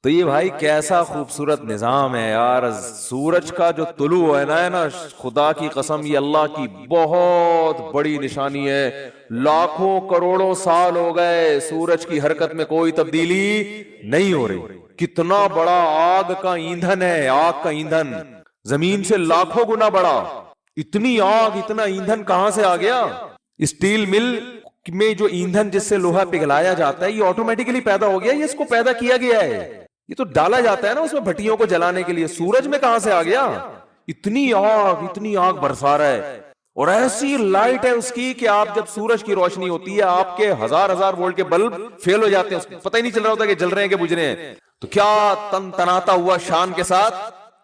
تو یہ بھائی کیسا خوبصورت نظام ہے یار. سورج کا جو طلوع ہے نا، خدا کی قسم یہ اللہ کی بہت بڑی نشانی ہے. لاکھوں کروڑوں سال ہو گئے سورج کی حرکت میں کوئی تبدیلی نہیں ہو رہی. کتنا بڑا آگ کا ایندھن ہے، آگ کا ایندھن زمین سے لاکھوں گنا بڑا. اتنی آگ، اتنا ایندھن کہاں سے آ گیا؟ اسٹیل مل میں جو ایندھن جس سے لوہا پگھلایا جاتا ہے یہ آٹومیٹکلی پیدا ہو گیا، یہ اس کو پیدا کیا گیا ہے. یہ تو ڈالا جاتا ہے نا اس میں بھٹیوں کو جلانے کے لیے. سورج میں کہاں سے آ گیا؟ اتنی آگ برسا رہا ہے. اور ایسی لائٹ ہے اس کی کہ آپ جب سورج کی روشنی ہوتی ہے آپ کے ہزار وولٹ کے بلب فیل ہو جاتے ہیں، پتہ ہی نہیں چل رہا ہوتا کہ جل رہے ہیں کہ بجھ رہے ہیں. تو کیا تناتا ہوا شان کے ساتھ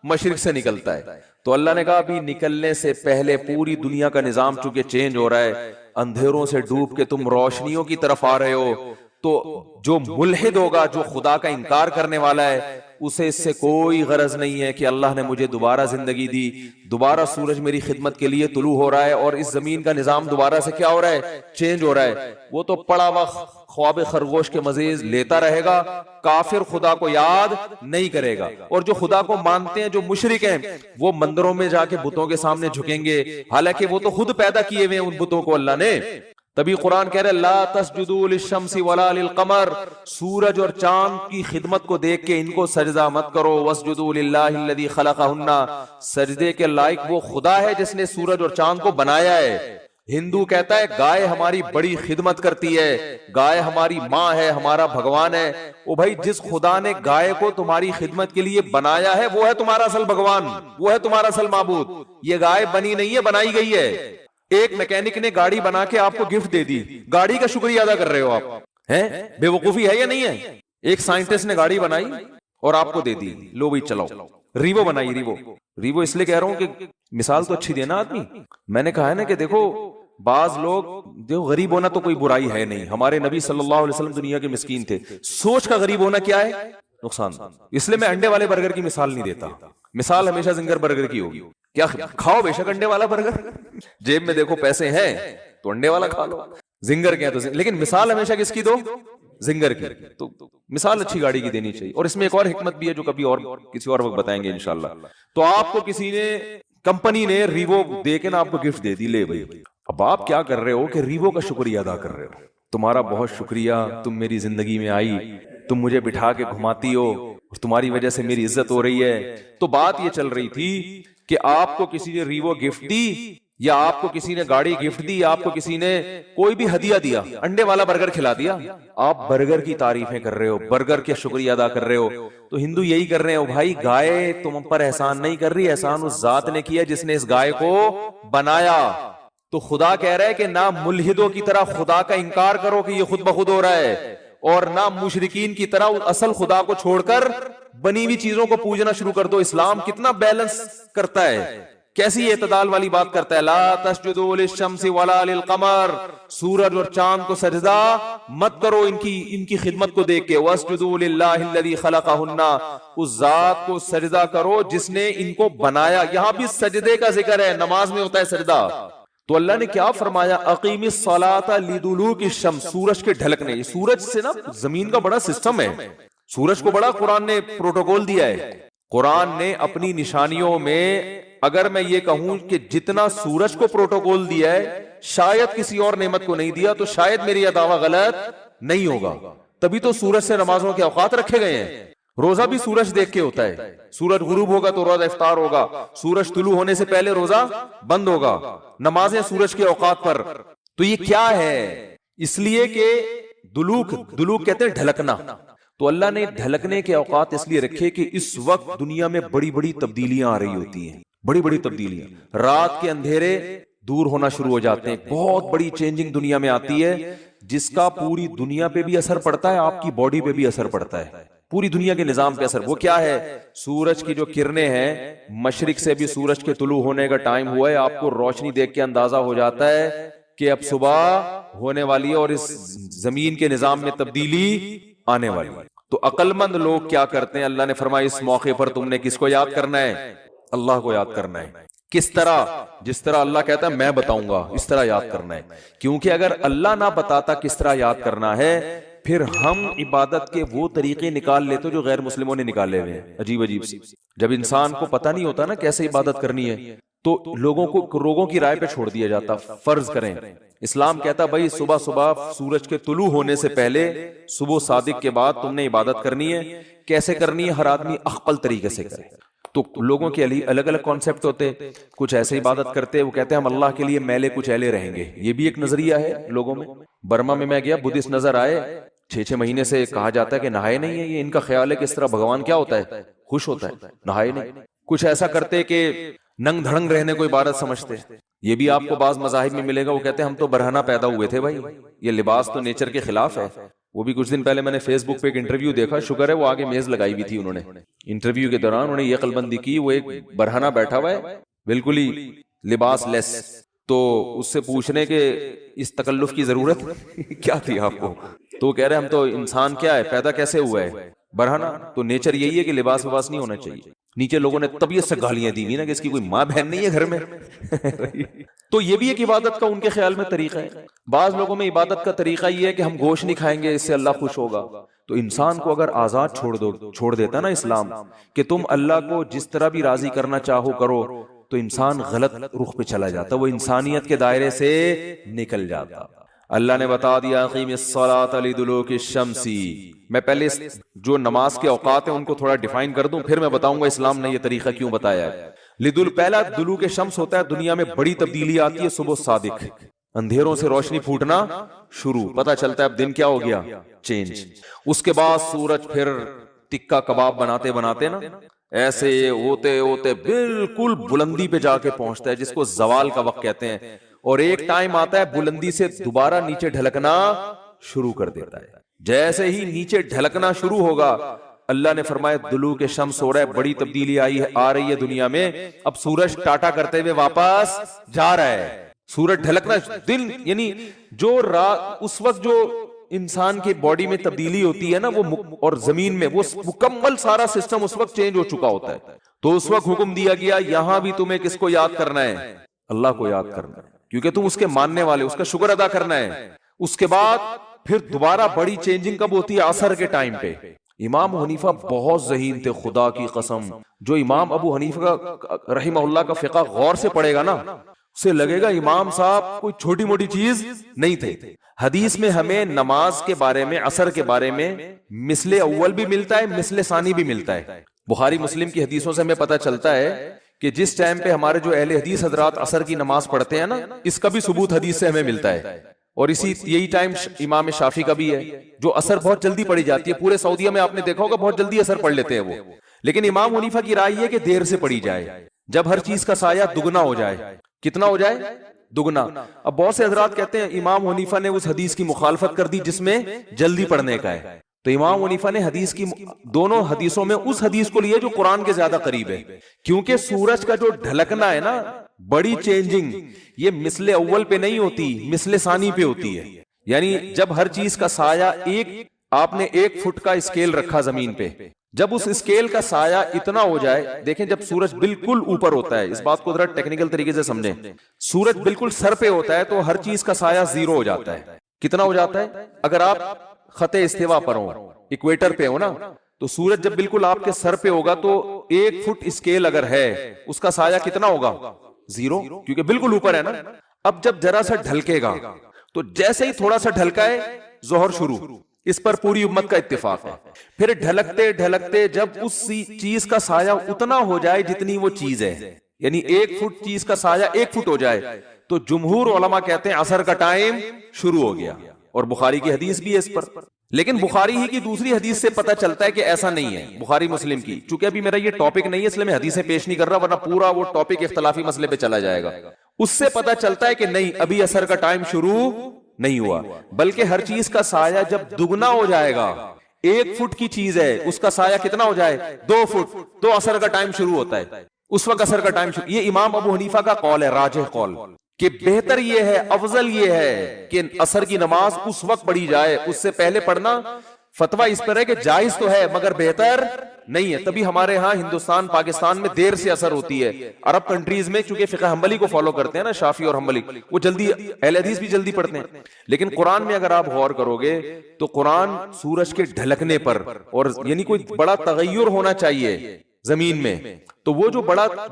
مشرق سے نکلتا ہے. تو اللہ نے کہا ابھی نکلنے سے پہلے پوری دنیا کا نظام چونکہ چینج ہو رہا ہے، اندھیروں سے ڈوب کے تم روشنیوں کی طرف آ رہے ہو. تو جو ملحد ہوگا، جو خدا کا انکار کرنے والا ہے، اسے اس سے کوئی غرض نہیں ہے کہ اللہ نے مجھے دوبارہ زندگی دی، دوبارہ سورج میری خدمت کے لیے طلوع ہو رہا ہے اور اس زمین کا نظام دوبارہ سے کیا ہو رہا ہے؟ چینج ہو رہا ہے. وہ تو پڑا وقت خواب خرگوش کے مزید لیتا رہے گا. کافر خدا کو یاد نہیں کرے گا. اور جو خدا کو مانتے ہیں، جو مشرک ہیں، وہ مندروں میں جا کے بتوں کے سامنے جھکیں گے، حالانکہ وہ تو خود پیدا کیے ہوئے ہیں ان بتوں کو اللہ نے. تبھی قرآن کہہ رہے لا تسجدوا للشمس ولا للقمر، سورج اور چاند کی خدمت کو دیکھ کے ان کو سجدہ مت کرو. واسجدوا للہ الذی خلقہن، سجدے کے لائق وہ خدا ہے جس نے سورج اور چاند کو بنایا ہے. ہندو کہتا ہے گائے ہماری بڑی خدمت کرتی ہے، گائے ہماری ماں ہے، ہمارا بھگوان ہے۔ او بھائی، جس خدا نے گائے کو تمہاری خدمت کے لیے بنایا ہے وہ ہے تمہارا اصل بھگوان، وہ ہے تمہارا اصل معبود۔ یہ گائے بنی نہیں ہے، بنائی گئی ہے۔ ایک میکینک نے گاڑی بنا کے آپ کو گفٹ دے دی، گاڑی کا شکریہ ادا کر رہے ہو آپ، ہیں؟ بے وقوفی ہے یا نہیں ہے؟ ایک سائنٹسٹ نے گاڑی بنائی اور آپ کو دے دی، لو بھائی چلاؤ۔ ریوو بنائی، ریوو اس لیے کہہ رہا ہوں کہ مثال تو اچھی دینا آدمی۔ میں نے کہا ہے نا کہ دیکھو بعض لوگ دیکھو، غریب ہونا تو کوئی برائی ہے نہیں، ہمارے نبی صلی اللہ علیہ وسلم دنیا کے مسکین تھے۔ سوچ کا غریب ہونا کیا ہے؟ نقصان۔ اس لیے میں انڈے والے برگر کی مثال نہیں دیتا، مثال ہمیشہ زنگر برگر کی ہوگی۔ کیا کھاؤ بے شک انڈے والا برگر، جیب میں دیکھو پیسے ہیں تو انڈے والا کھا لو، زنگر کیا تو لیکن مثال ہمیشہ کس کی دو؟ زنگر کی۔ تو مثال اچھی گاڑی کی دینی چاہیے۔ اور اس میں ایک اور حکمت بھی ہے جو کبھی اور کسی اور وقت بتائیں گے انشاءاللہ۔ تو آپ کو کسی نے، کمپنی نے ریوو دے کے نا آپ کو گفٹ دے دی، لے بھائی۔ اب آپ کیا کر رہے ہو کہ ریوو کا شکریہ ادا کر رہے ہو، تمہارا بہت شکریہ، تم میری زندگی میں آئی، تم مجھے بٹھا کے گھماتی ہو، تمہاری وجہ سے میری عزت ہو رہی ہے۔ تو بات یہ چل رہی تھی کہ آپ کو کسی نے ریوو گفٹ دی، یا آپ کو کسی نے گاڑی گفٹ دی، آپ کو کسی نے کوئی بھی ہدیہ دیا، انڈے والا برگر کھلا دیا، آپ برگر کی تعریفیں کر رہے ہو، برگر کے شکریہ ادا کر رہے ہو۔ تو ہندو یہی کر رہے ہو، بھائی گائے تم پر احسان نہیں کر رہی، احسان اس ذات نے کیا جس نے اس گائے کو بنایا۔ تو خدا کہہ رہا ہے کہ نہ ملحدوں کی طرح خدا کا انکار کرو کہ یہ خود بخود ہو رہا ہے، اور نہ مشرکین کی طرح اصل خدا کو چھوڑ کر بنی ہوئی چیزوں کو پوجنا شروع کر دو۔ اسلام کتنا بیلنس کرتا ہے، کیسی اعتدال والی بات کرتا ہے۔ لا تسجدوا للشمس ولا للقمر، سورج اور چاند کو سجدہ مت کرو ان کی خدمت کو دیکھ کے۔ واسجدوا للہ الذی خلقہن، اس ذات کو سجدہ کرو جس نے ان کو بنایا۔ یہاں بھی سجدے کا ذکر ہے، نماز میں ہوتا ہے سجدہ۔ تو اللہ نے کیا فرمایا؟ اقیم الصلاۃ لدلوک الشمس، سورج کے ڈھلکنے۔ یہ سورج سے نا زمین کا بڑا سسٹم ہے، سورج کو بڑا قرآن نے پروٹوکول دیا ہے۔ قرآن نے اپنی نشانیوں میں، اگر میں یہ کہوں کہ جتنا سورج کو پروٹوکول دیا ہے شاید کسی اور نعمت کو نہیں دیا، تو شاید میری یہ دعویٰ غلط نہیں ہوگا۔ تبھی تو سورج سے نمازوں کے اوقات رکھے گئے ہیں۔ روزہ بھی سورج دیکھ کے ہوتا ہے، سورج غروب ہوگا تو روزہ افطار ہوگا، سورج طلوع ہونے سے پہلے روزہ بند ہوگا، نمازیں سورج کے اوقات پر۔ تو یہ کیا ہے؟ اس لیے کہ دلوک کہتے ہیں ڈھلکنا۔ تو اللہ نے ڈھلکنے کے اوقات اس لیے رکھے کہ اس وقت دنیا میں بڑی بڑی تبدیلیاں آ رہی ہوتی ہیں، بڑی بڑی تبدیلیاں۔ رات کے اندھیرے دور ہونا شروع ہو جاتے ہیں، بہت بڑی چینجنگ دنیا میں آتی ہے جس کا پوری دنیا پہ بھی اثر پڑتا ہے، آپ کی باڈی پہ بھی اثر پڑتا ہے، پوری دنیا کے نظام پہ اثر۔ وہ کیا ہے؟ سورج کی جو کرنیں ہیں، مشرق سے بھی سورج کے طلوع ہونے کا ٹائم ہوا ہے، آپ کو روشنی دیکھ کے اندازہ ہو جاتا ہے کہ اب صبح ہونے والی ہے اور اس زمین کے نظام میں تبدیلی آنے والی ہے۔ تو عقل مند لوگ کیا کرتے ہیں؟ اللہ نے فرمایا اس موقع پر تم نے کس کو یاد کرنا ہے؟ اللہ کو یاد کرنا ہے۔ کس طرح؟ جس طرح اللہ کہتا ہے میں بتاؤں گا اس طرح یاد کرنا ہے، کیونکہ اگر اللہ نہ بتاتا کس طرح یاد کرنا ہے، پھر ہم عبادت کے وہ طریقے نکال لیتے جو غیر مسلموں نے نکالے ہوئے ہیں، عجیب عجیب سی۔ جب انسان کو پتہ نہیں ہوتا نا کیسے عبادت کرنی ہے، تو لوگوں کی رائے پہ چھوڑ دیا جاتا۔ فرض کریں، اسلام کہتا بھائی صبح صبح سورج کے طلوع ہونے سے پہلے، صبح صادق کے بعد تم نے عبادت کرنی ہے۔ کیسے کرنی ہے؟ ہر آدمی اخپل طریقے سے کرے۔ تو لوگوں کے الگ الگ کانسیپٹ ہوتے، کچھ ایسے عبادت کرتے، وہ کہتے ہیں ہم اللہ کے لیے میلے کچھ ایلے رہیں گے۔ یہ بھی ایک نظریہ ہے لوگوں میں۔ برما میں گیا، بدھسٹ نظر آئے، 6 مہینے سے کہا جاتا ہے کہ نہائے نہیں ہے۔ یہ ان کا خیال ہے کہ اس طرح بھگوان کیا ہوتا ہے؟ خوش ہوتا ہے، نہائے نہیں۔ کچھ ایسا کرتے کہ ننگ دھڑنگ رہنے کو عبادت سمجھتے۔ یہ بھی آپ کو بعض مذاہب میں ملے گا، وہ کہتے ہیں ہم تو برہنہ پیدا ہوئے تھے بھائی، یہ لباس تو نیچر کے خلاف ہے۔ وہ بھی کچھ دن پہلے میں نے فیس بک پہ ایک انٹرویو دیکھا، شکر ہے وہ آگے میز لگائی ہوئی تھی انہوں نے، انٹرویو کے دوران انہوں نے یہ عقل بندی کی، وہ ایک برہنہ بیٹھا ہوا ہے بالکل ہی لباس لیس، تو اس سے پوچھنے کہ اس تکلف کی ضرورت کیا تھی آپ کو؟ تو وہ کہہ رہے ہم تو انسان کیا ہے، پیدا کیسے ہوا ہے برہنہ، تو نیچر یہی ہے کہ لباس وباس نہیں ہونا چاہیے۔ نیچے لوگوں نے طبیعت سے گالیاں دی نا کہ اس کی کوئی ماں بہن نہیں ہے گھر میں۔ تو یہ بھی ایک عبادت کا ان کے خیال میں طریقہ ہے۔ بعض لوگوں میں عبادت کا طریقہ یہ ہے کہ ہم گوشت نہیں کھائیں گے، اس سے اللہ خوش ہوگا۔ تو انسان کو اگر آزاد چھوڑ دیتا نا اسلام کہ تم اللہ کو جس طرح بھی راضی کرنا چاہو کرو، تو انسان غلط رخ پہ چلا جاتا، وہ انسانیت کے دائرے سے نکل جاتا۔ اللہ نے بتا دیا اقیم الصلاۃ لدلوک الشمس۔ میں پہلے جو نماز کے اوقات ہیں ان کو تھوڑا ڈیفائن کر دوں، پھر میں بتاؤں گا اسلام نے یہ طریقہ کیوں بتایا ہے۔ پہلا دلوک شمس ہوتا ہے، دنیا میں بڑی تبدیلی آتی ہے صبح صادق، اندھیروں سے روشنی پھوٹنا شروع، پتہ چلتا ہے اب دن کیا ہو گیا، چینج۔ اس کے بعد سورج پھر ٹکا کباب بناتے بناتے نا ایسے ہوتے ہوتے بالکل بلندی پہ جا کے پہنچتا ہے جس کو زوال کا وقت کہتے ہیں، اور ایک ٹائم آتا ہے بلندی سے دوبارہ نیچے ڈھلکنا شروع کر دیتا ہے۔ جیسے ہی نیچے ڈھلکنا شروع ہوگا، اللہ نے فرمایا دلوک شمس ہو رہا ہے، بڑی تبدیلی آ رہی ہے دنیا میں، اب سورج ٹاٹا کرتے ہوئے واپس جا رہا ہے۔ سورج ڈھلکنا دن یعنی جو رات، اس وقت جو انسان کے باڈی میں تبدیلی ہوتی ہے نا وہ اور زمین میں وہ مکمل سارا سسٹم اس وقت چینج ہو چکا ہوتا ہے، تو اس وقت حکم دیا گیا یہاں بھی تمہیں کس کو یاد کرنا ہے، اللہ کو یاد کرنا ہے، کیونکہ تم اس کے ماننے والے، اس کا شکر ادا کرنا ہے۔ اس کے بعد پھر دوبارہ بڑی چینجنگ کب ہوتی ہے، عصر کے ٹائم پہ۔ امام حنیفہ بہت ذہین تھے، خدا کی قسم، جو امام ابو حنیفہ کا رحمہ اللہ کا فقہ غور سے پڑھے گا نا اسے لگے گا امام صاحب کوئی چھوٹی موٹی چیز نہیں تھے۔ حدیث میں ہمیں نماز کے بارے میں، عصر کے بارے میں مثل اول بھی ملتا ہے، مثل ثانی بھی ملتا ہے۔ بخاری مسلم کی حدیثوں سے ہمیں پتہ چلتا ہے کہ جس ٹائم پہ ہمارے جو اہل حدیث حضرات عصر کی نماز پڑھتے ہیں نا، اس کا بھی ثبوت حدیث سے ہمیں ملتا ہے، اور یہی ٹائم امام شافعی کا بھی ہے، جو عصر بہت جلدی پڑھی جاتی ہے۔ پورے سعودیہ میں آپ نے دیکھا ہوگا بہت جلدی عصر پڑھ لیتے ہیں وہ، لیکن امام حنیفہ کی رائے ہے کہ دیر سے پڑھی جائے، جب ہر چیز کا سایہ دگنا ہو جائے۔ کتنا ہو جائے؟ دگنا۔ اب بہت سے حضرات کہتے ہیں امام حنیفہ نے اس حدیث کی مخالفت کر دی جس میں جلدی پڑھنے کا ہے، تو امام حنیفہ نے حدیث کی دونوں حدیثوں میں اس حدیث کو لیا جو قرآن کے زیادہ قریب ہے، کیونکہ سورج کا جو ڈھلکنا ہے نا، بڑی چینجنگ، یہ مثل اول پہ نہیں ہوتی، مثل ثانی پہ ہوتی ہے۔ یعنی جب ہر چیز کا سایہ آپ نے 1 فٹ کا اسکیل رکھا زمین پہ، جب اس اسکیل کا سایہ اتنا ہو جائے، دیکھیں جب سورج بالکل اوپر ہوتا ہے، اس بات کو ذرا ٹیکنیکل طریقے سے سمجھیں، سورج بالکل سر پہ ہوتا ہے تو ہر چیز کا سایہ 0 ہو جاتا ہے۔ کتنا ہو جاتا ہے؟ اگر آپ خط استوا پر ہو، ایکویٹر پہ ہو نا، تو سورج جب بالکل آپ کے سر پہ ہوگا تو 1 فٹ اسکیل اگر ہے اس کا سایہ کتنا ہوگا؟ 0، کیونکہ بالکل اوپر ہے نا۔ اب جب ذرا سا ڈھلکے گا تو جیسے ہی تھوڑا سا ڈھلکا ہے ظہر شروع، اس پر پوری امت کا اتفاق ہے۔ پھر ڈھلکتے ڈھلکتے جب اس چیز کا سایہ اتنا ہو جائے جتنی وہ چیز ہے، یعنی 1 فٹ چیز کا سایہ 1 فٹ ہو جائے، تو جمہور علماء کہتے ہیں عصر کا ٹائم شروع ہو گیا، اور بخاری کی حدیث بھی ہے اس پر۔ لیکن بخاری ہی کی دوسری حدیث سے پتہ چلتا ہے کہ ایسا نہیں ہے، بخاری مسلم کی، چونکہ ابھی میرا یہ ٹاپک نہیں ہے اس لیے میں حدیثیں پیش نہیں کر رہا، ورنہ پورا وہ ٹاپک اختلافی مسئلے پہ چلا جائے گا۔ اس سے پتہ چلتا ہے کہ نہیں، ابھی عصر کا ٹائم شروع نہیں ہوا، بلکہ ہر چیز کا سایہ جب دگنا ہو جائے گا، 1 فٹ کی چیز ہے اس کا سایہ کتنا ہو جائے، 2 فٹ، تو عصر کا ٹائم شروع ہوتا ہے، اس وقت عصر کا ٹائم شروع۔ یہ امام ابو حنیفہ کا قول ہے، راجح قول، کہ بہتر یہ ہے، افضل یہ ہے کہ عصر کی نماز اس وقت پڑھی جائے، اس سے پہلے پڑھنا فتویٰ اس پر ہے کہ جائز تو ہے مگر بہتر نہیں ہے۔ تبھی ہمارے ہاں ہندوستان پاکستان میں دیر سے اثر ہوتی ہے، عرب کنٹریز میں چونکہ فقہ حنبلی کو فالو کرتے ہیں نا، شافعی اور حنبلی، وہ جلدی اہل حدیث بھی جلدی پڑھتے ہیں۔ لیکن قرآن میں اگر آپ غور کرو گے تو قرآن سورج کے ڈھلکنے پر، اور یعنی کوئی بڑا تغیر ہونا چاہیے زمین میں، تو وہ جو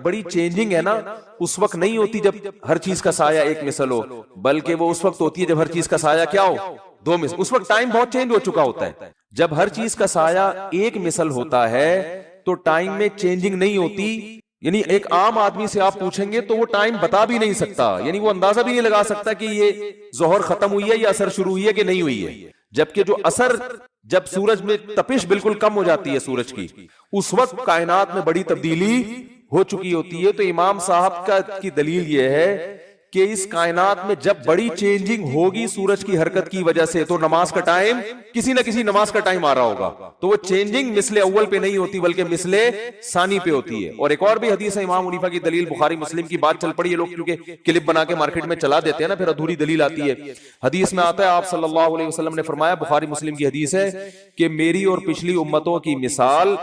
بڑی چینجنگ ہے نا اس وقت نہیں ہوتی جب ہر چیز کا سایہ 1 مثل ہو، بلکہ وہ اس وقت ہوتی ہے جب ہر چیز کا سایہ کیا ہو، 2 مثل۔ اس وقت ٹائم بہت چینج ہو چکا ہوتا ہے۔ جب ہر چیز کا سایہ 1 مثل ہوتا ہے تو ٹائم میں چینجنگ نہیں ہوتی، یعنی ایک عام آدمی سے آپ پوچھیں گے تو وہ ٹائم بتا بھی نہیں سکتا، یعنی وہ اندازہ بھی نہیں لگا سکتا کہ یہ ظہر ختم ہوئی ہے یا عصر شروع ہوئی ہے کہ نہیں ہوئی ہے۔ جبکہ جو عصر، جب سورج میں تپش بالکل کم ہو جاتی ہے سورج کی، اس وقت کائنات میں بڑی تبدیلی ہو چکی ہوتی ہے۔ تو امام صاحب کی دلیل یہ ہے کہ اس کائنات میں جب بڑی چینجنگ ہوگی سورج کی حرکت کی وجہ سے، تو نماز کا ٹائم، کسی نہ کسی نماز کا ٹائم آ رہا ہوگا، تو وہ چینجنگ مثل اول پہ نہیں ہوتی بلکہ مثل ثانی پہ ہوتی ہے۔ اور ایک اور بھی حدیث ہے امام حنیفہ کی دلیل، بخاری مسلم کی بات چل پڑی ہے، لوگ کیونکہ کلپ بنا کے مارکیٹ میں چلا دیتے ہیں نا، پھر ادھوری دلیل آتی ہے۔ حدیث میں آتا ہے آپ صلی اللہ علیہ وسلم نے فرمایا، بخاری مسلم کی حدیث ہے کہ میری اور پچھلی امتوں کی مثال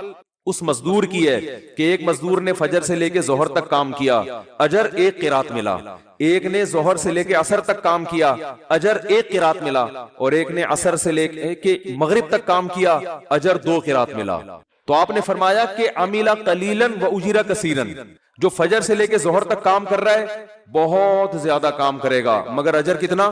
اس مزدور کی ہے کہ ایک مزدور نے فجر سے لے کے ظہر تک کام کیا، اجر 1 قرات ملا۔ ایک نے ظہر سے لے کے عصر تک کام کیا، اجر 1 قرات ملا، اور ایک نے عصر سے لے کے مغرب تک کام کیا، اجر 2 قرات ملا۔ تو آپ نے فرمایا کہ عمل قلیلا و اجر کثیرا، جو فجر سے لے کے ظہر تک کام کر رہا ہے بہت زیادہ کام کرے گا، مگر اجر کتنا؟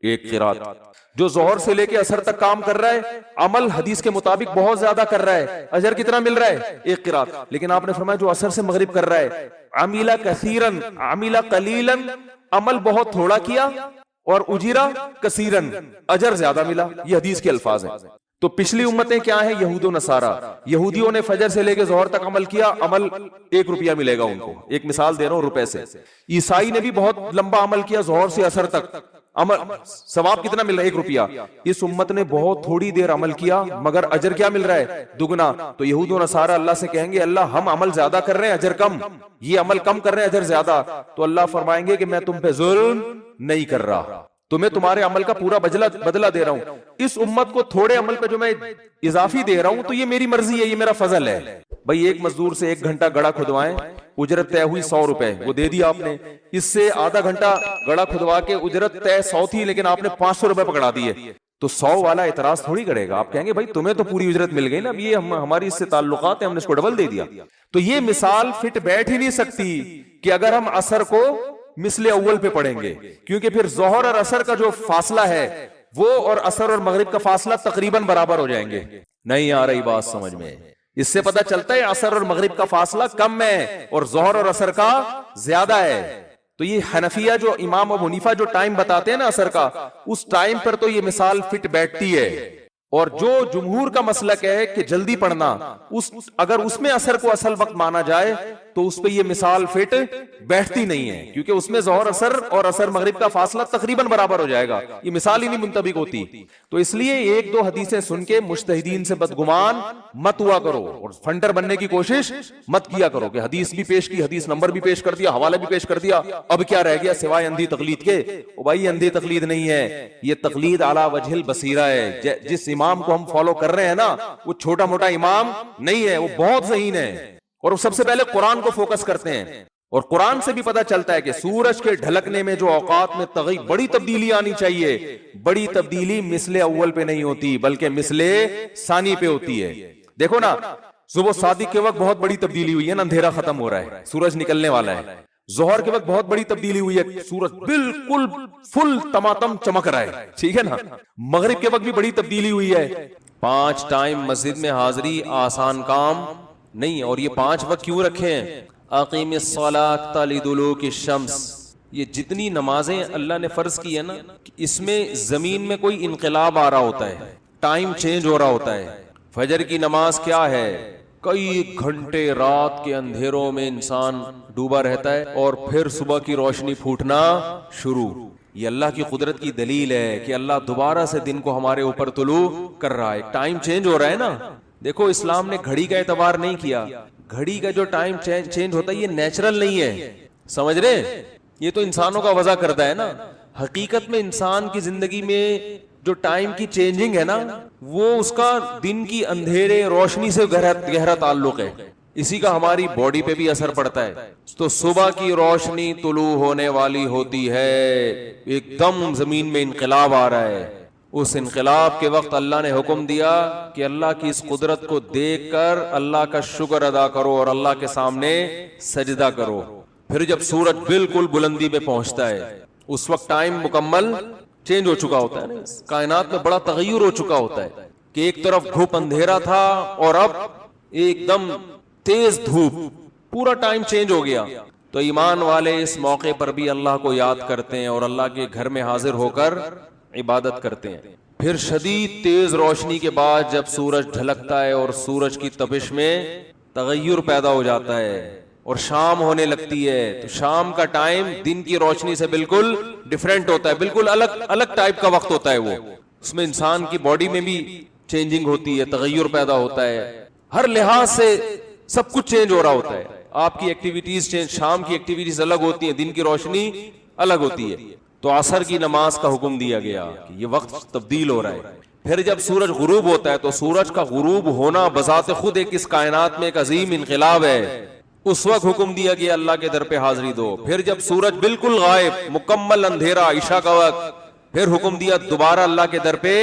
1 قرات۔ جو ظہر سے لے کے عصر تک کام کر رہا ہے، عمل حدیث کے مطابق بہت زیادہ کر رہا ہے، اجر کتنا مل رہا ہے؟ 1 قرات۔ لیکن آپ نے فرمایا جو عصر سے مغرب کر رہا ہے، عمل کثیرا عمل قلیلا، عمل بہت تھوڑا کیا اور اجیرا کثیرن، اجر زیادہ ملا. یہ حدیث کے الفاظ ہیں. تو پچھلی امتیں کیا ہیں؟ یہود و نصارہ. یہودیوں نے فجر سے لے کے ظہر تک عمل کیا، عمل 1 روپیہ ملے گا ان کو. ایک مثال دے رہا ہوں روپے سے. عیسائی نے بھی بہت لمبا عمل کیا، ظہر سے عصر تک عمل، ثواب کتنا مل رہا ہے؟ 1 روپیہ. اس امت نے بہت تھوڑی دیر عمل کیا مگر اجر کیا مل رہا ہے؟ دگنا. تو یہود و نصارہ اللہ سے کہیں گے اللہ ہم عمل زیادہ کر رہے ہیں اجر کم، یہ عمل کم کر رہے ہیں اجر زیادہ. تو اللہ فرمائیں گے کہ میں تم پہ ظلم نہیں کر رہا، تمہیں تمہارے عمل کا پورا بدلہ دے رہا ہوں. اس امت کو تھوڑے عمل پہ جو میں اضافی دے رہا ہوں تو یہ میری مرضی ہے، یہ میرا فضل ہے. بھائی ایک مزدور سے 1 گھنٹہ گڑا کھدوائیں، اجرت طے ہوئی 100 روپے، وہ دے دیا آپ نے. اس سے آدھا گھنٹہ گڑا کھدوا کے اجرت طے 100 تھی لیکن آپ نے 500 روپے پکڑا دیے، تو 100 والا اعتراض تھوڑی کرے گا. آپ کہیں گے بھائی تمہیں تو پوری اجرت مل گئی نا، اب یہ ہماری اس سے تعلقات ہیں، ہم نے اس کو ڈبل دے دیا. تو یہ مثال فٹ بیٹھ ہی نہیں سکتی کہ اگر ہم عصر کو مثل اول پہ پڑھیں گے، کیونکہ پھر ظہر اور عصر کا جو فاصلہ ہے وہ اور عصر اور مغرب کا فاصلہ تقریباً برابر ہو جائیں گے. نہیں آ رہی بات سمجھ میں؟ اس سے پتہ چلتا ہے عصر اور مغرب کا فاصلہ کم ہے اور ظہر اور عصر کا زیادہ ہے. تو یہ حنفیہ جو امام ابو حنیفہ جو ٹائم بتاتے ہیں نا عصر کا، اس ٹائم پر تو یہ مثال فٹ بیٹھتی ہے. اور جو جمہور کا مسلک ہے کہ جلدی پڑھنا، اگر اس میں عصر کو اصل وقت مانا جائے تو اس پہ یہ مثال فٹ بیٹھتی نہیں ہے، کیونکہ اس میں ظہر عصر اور عصر مغرب کا فاصلہ تقریباً برابر ہو جائے گا، یہ مثال ہی نہیں منطبق ہوتی. تو اس لیے 1-2 حدیثیں سن کے مجتہدین سے بدگمان مت ہوا کرو اور فنڈر بننے کی کوشش مت کیا کرو کہ حدیث بھی پیش کی، حدیث نمبر بھی پیش کر دیا، حوالہ بھی پیش کر دیا، اب کیا رہ گیا سوائے اندھی تقلید کے. او بھائی اندھی تقلید نہیں ہے، یہ تقلید علی وجہ البصیرہ ہے. جس امام کو ہم فالو کر رہے ہیں نا وہ چھوٹا موٹا امام نہیں ہے، وہ بہت ذہین ہے اور وہ سب سے پہلے قرآن کو فوکس کرتے ہیں. اور قرآن سے بھی پتہ چلتا ہے کہ سورج کے ڈھلکنے میں جو اوقات میں بڑی تبدیلی آنی چاہیے، بڑی تبدیلی مثل اول پہ نہیں ہوتی بلکہ مثل ثانی پہ ہوتی ہے. دیکھو نا صبح صادق کے وقت بہت بڑی تبدیلی ہوئی ہے نا، اندھیرا ختم ہو رہا ہے، سورج نکلنے والا ہے. ظہر کے وقت بہت بڑی تبدیلی ہوئی ہے، سورج بالکل فل تماتم چمک رہا ہے، ٹھیک ہے نا. مغرب کے وقت بھی بڑی تبدیلی ہوئی ہے. 5 ٹائم مسجد میں حاضری آسان کام نہیں ہے. اور یہ 5 وقت کیوں رکھے ہیں؟ اقیم الصلاۃ لدلوک الشمس. یہ جتنی نمازیں اللہ نے فرض کی ہے نا، اس میں زمین میں کوئی انقلاب آ رہا ہوتا ہے، ٹائم چینج ہو رہا ہوتا ہے. فجر کی نماز کیا ہے؟ کئی گھنٹے رات کے اندھیروں میں انسان ڈوبا رہتا ہے اور پھر صبح کی روشنی پھوٹنا شروع. یہ اللہ کی قدرت کی دلیل ہے کہ اللہ دوبارہ سے دن کو ہمارے اوپر طلوع کر رہا ہے. ٹائم چینج ہو رہا ہے نا. دیکھو اسلام نے گھڑی کا اعتبار نہیں کیا. گھڑی کا جو ٹائم چینج ہوتا ہے یہ نیچرل نہیں ہے، سمجھ رہے؟ یہ تو انسانوں کا وضع کرتا ہے نا. حقیقت میں انسان کی زندگی میں جو ٹائم کی چینجنگ ہے نا وہ اس کا دن کی اندھیرے روشنی سے گہرا تعلق ہے. اسی کا ہماری باڈی پہ بھی اثر پڑتا ہے. تو صبح کی روشنی طلوع ہونے والی ہوتی ہے، ایک دم زمین میں انقلاب آ رہا ہے. اس انقلاب کے وقت اللہ نے حکم دیا کہ اللہ کی اس قدرت کو دیکھ کر اللہ کا شکر ادا کرو اور اللہ کے سامنے سجدہ کرو. پھر جب سورج بالکل بلندی پہ پہنچتا ہے اس وقت ٹائم مکمل چینج ہو چکا ہوتا ہے. کائنات میں بڑا تغیر ہو چکا ہوتا ہے کہ ایک طرف گھپ اندھیرا تھا اور اب ایک دم تیز دھوپ، پورا ٹائم چینج ہو گیا. تو ایمان والے اس موقع پر بھی اللہ کو یاد کرتے ہیں اور اللہ کے گھر میں حاضر ہو کر عبادت کرتے ہیں. پھر شدید تیز روشنی کے بعد جب سورج ڈھلکتا ہے اور سورج کی تپش میں تغیر پیدا ہو جاتا ہے اور شام ہونے لگتی ہے، تو شام کا ٹائم دن کی روشنی سے بالکل ڈیفرنٹ ہوتا ہے، بالکل الگ ٹائپ کا وقت ہوتا ہے. وہ اس میں انسان کی باڈی میں بھی چینجنگ ہوتی ہے، تغیر پیدا ہوتا ہے، ہر لحاظ سے سب کچھ چینج ہو رہا ہوتا ہے. آپ کی ایکٹیویٹیز چینج، شام کی ایکٹیویٹیز الگ ہوتی ہیں، دن کی روشنی الگ ہوتی ہے. تو عصر کی نماز کا حکم دیا گیا کہ یہ وقت تبدیل ہو رہا ہے. پھر جب سورج غروب ہوتا ہے تو سورج کا غروب ہونا بذات خود ایک اس کائنات میں ایک عظیم انقلاب ہے. اس وقت حکم دیا گیا اللہ کے در پہ حاضری دو. پھر جب سورج بالکل غائب، مکمل اندھیرا، عشاء کا وقت، پھر حکم دیا دوبارہ اللہ کے در پہ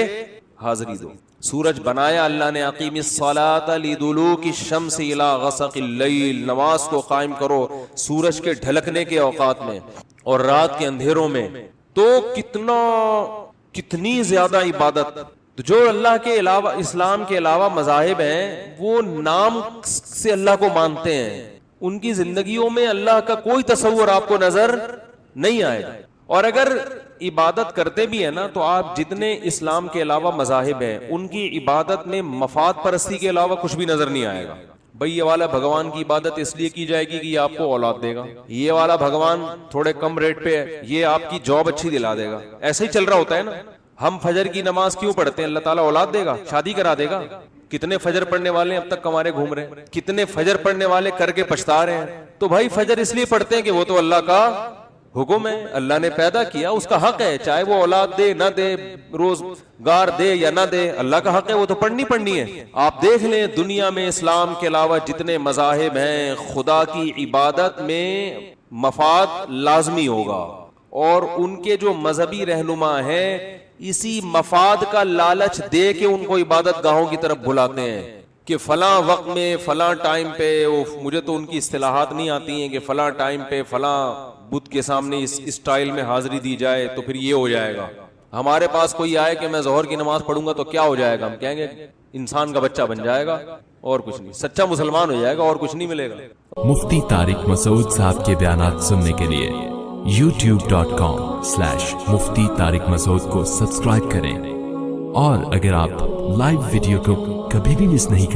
حاضری دو. سورج بنایا اللہ نے، اقیم الصلاۃ لدلوک الشمس الی غسق اللیل، نماز کو قائم کرو سورج کے ڈھلکنے کے اوقات میں اور رات کے اندھیروں میں. تو کتنی زیادہ عبادت. جو اللہ کے علاوہ، اسلام کے علاوہ مذاہب ہیں وہ نام سے اللہ کو مانتے ہیں، ان کی زندگیوں میں اللہ کا کوئی تصور آپ کو نظر نہیں آئے گا. اور اگر عبادت کرتے بھی ہیں نا تو آپ جتنے اسلام کے علاوہ مذاہب ہیں ان کی عبادت میں مفاد پرستی کے علاوہ کچھ بھی نظر نہیں آئے گا. بھئی یہ والا بھگوان کی عبادت اس لیے کی جائے گی کہ یہ آپ کو اولاد دے گا, یہ والا بھگوان تھوڑے کم ریٹ پہ ہے, یہ آپ کی جاب اچھی دلا دے گا. ایسے ہی چل رہا ہوتا ہے نا. ہم فجر کی نماز کیوں پڑھتے ہیں؟ اللہ تعالیٰ اولاد دے گا, شادی کرا دے گا. کتنے فجر پڑھنے والے اب تک کمارے گھوم رہے ہیں, کتنے فجر پڑھنے والے کر کے پچھتا رہے ہیں. تو بھائی فجر اس لیے پڑھتے ہیں کہ وہ تو اللہ کا حکم ہے, اللہ نے پیدا کیا, اس کا حق ہے, چاہے وہ اولاد دے نہ دے, روزگار دے یا نہ دے, اللہ کا حق ہے, وہ تو پڑھنی ہے. آپ دیکھ لیں دنیا میں اسلام کے علاوہ جتنے مذاہب ہیں, خدا کی عبادت میں مفاد لازمی ہوگا, اور ان کے جو مذہبی رہنما ہیں اسی مفاد کا لالچ دے کے ان کو عبادت گاہوں کی طرف بلاتے ہیں کہ فلاں وقت میں فلاں ٹائم پہ, مجھے تو ان کی اصطلاحات نہیں آتی ہیں, کہ فلاں ٹائم پہ فلاں بدھ کے سامنے اس اسٹائل میں حاضری دی جائے تو پھر یہ ہو جائے گا. ہمارے پاس کوئی آئے کہ میں ظہر کی نماز پڑھوں گا تو کیا ہو جائے گا, ہم کہیں گے انسان کا بچہ بن جائے گا اور کچھ نہیں, سچا مسلمان ہو جائے گا اور کچھ نہیں ملے گا. مفتی طارق مسعود صاحب کے بیانات سننے کے لیے youtube.com/مفتی طارق مسعود کو سبسکرائب کریں, اور اگر آپ لائیو ویڈیو کو کبھی بھی مس نہیں کریں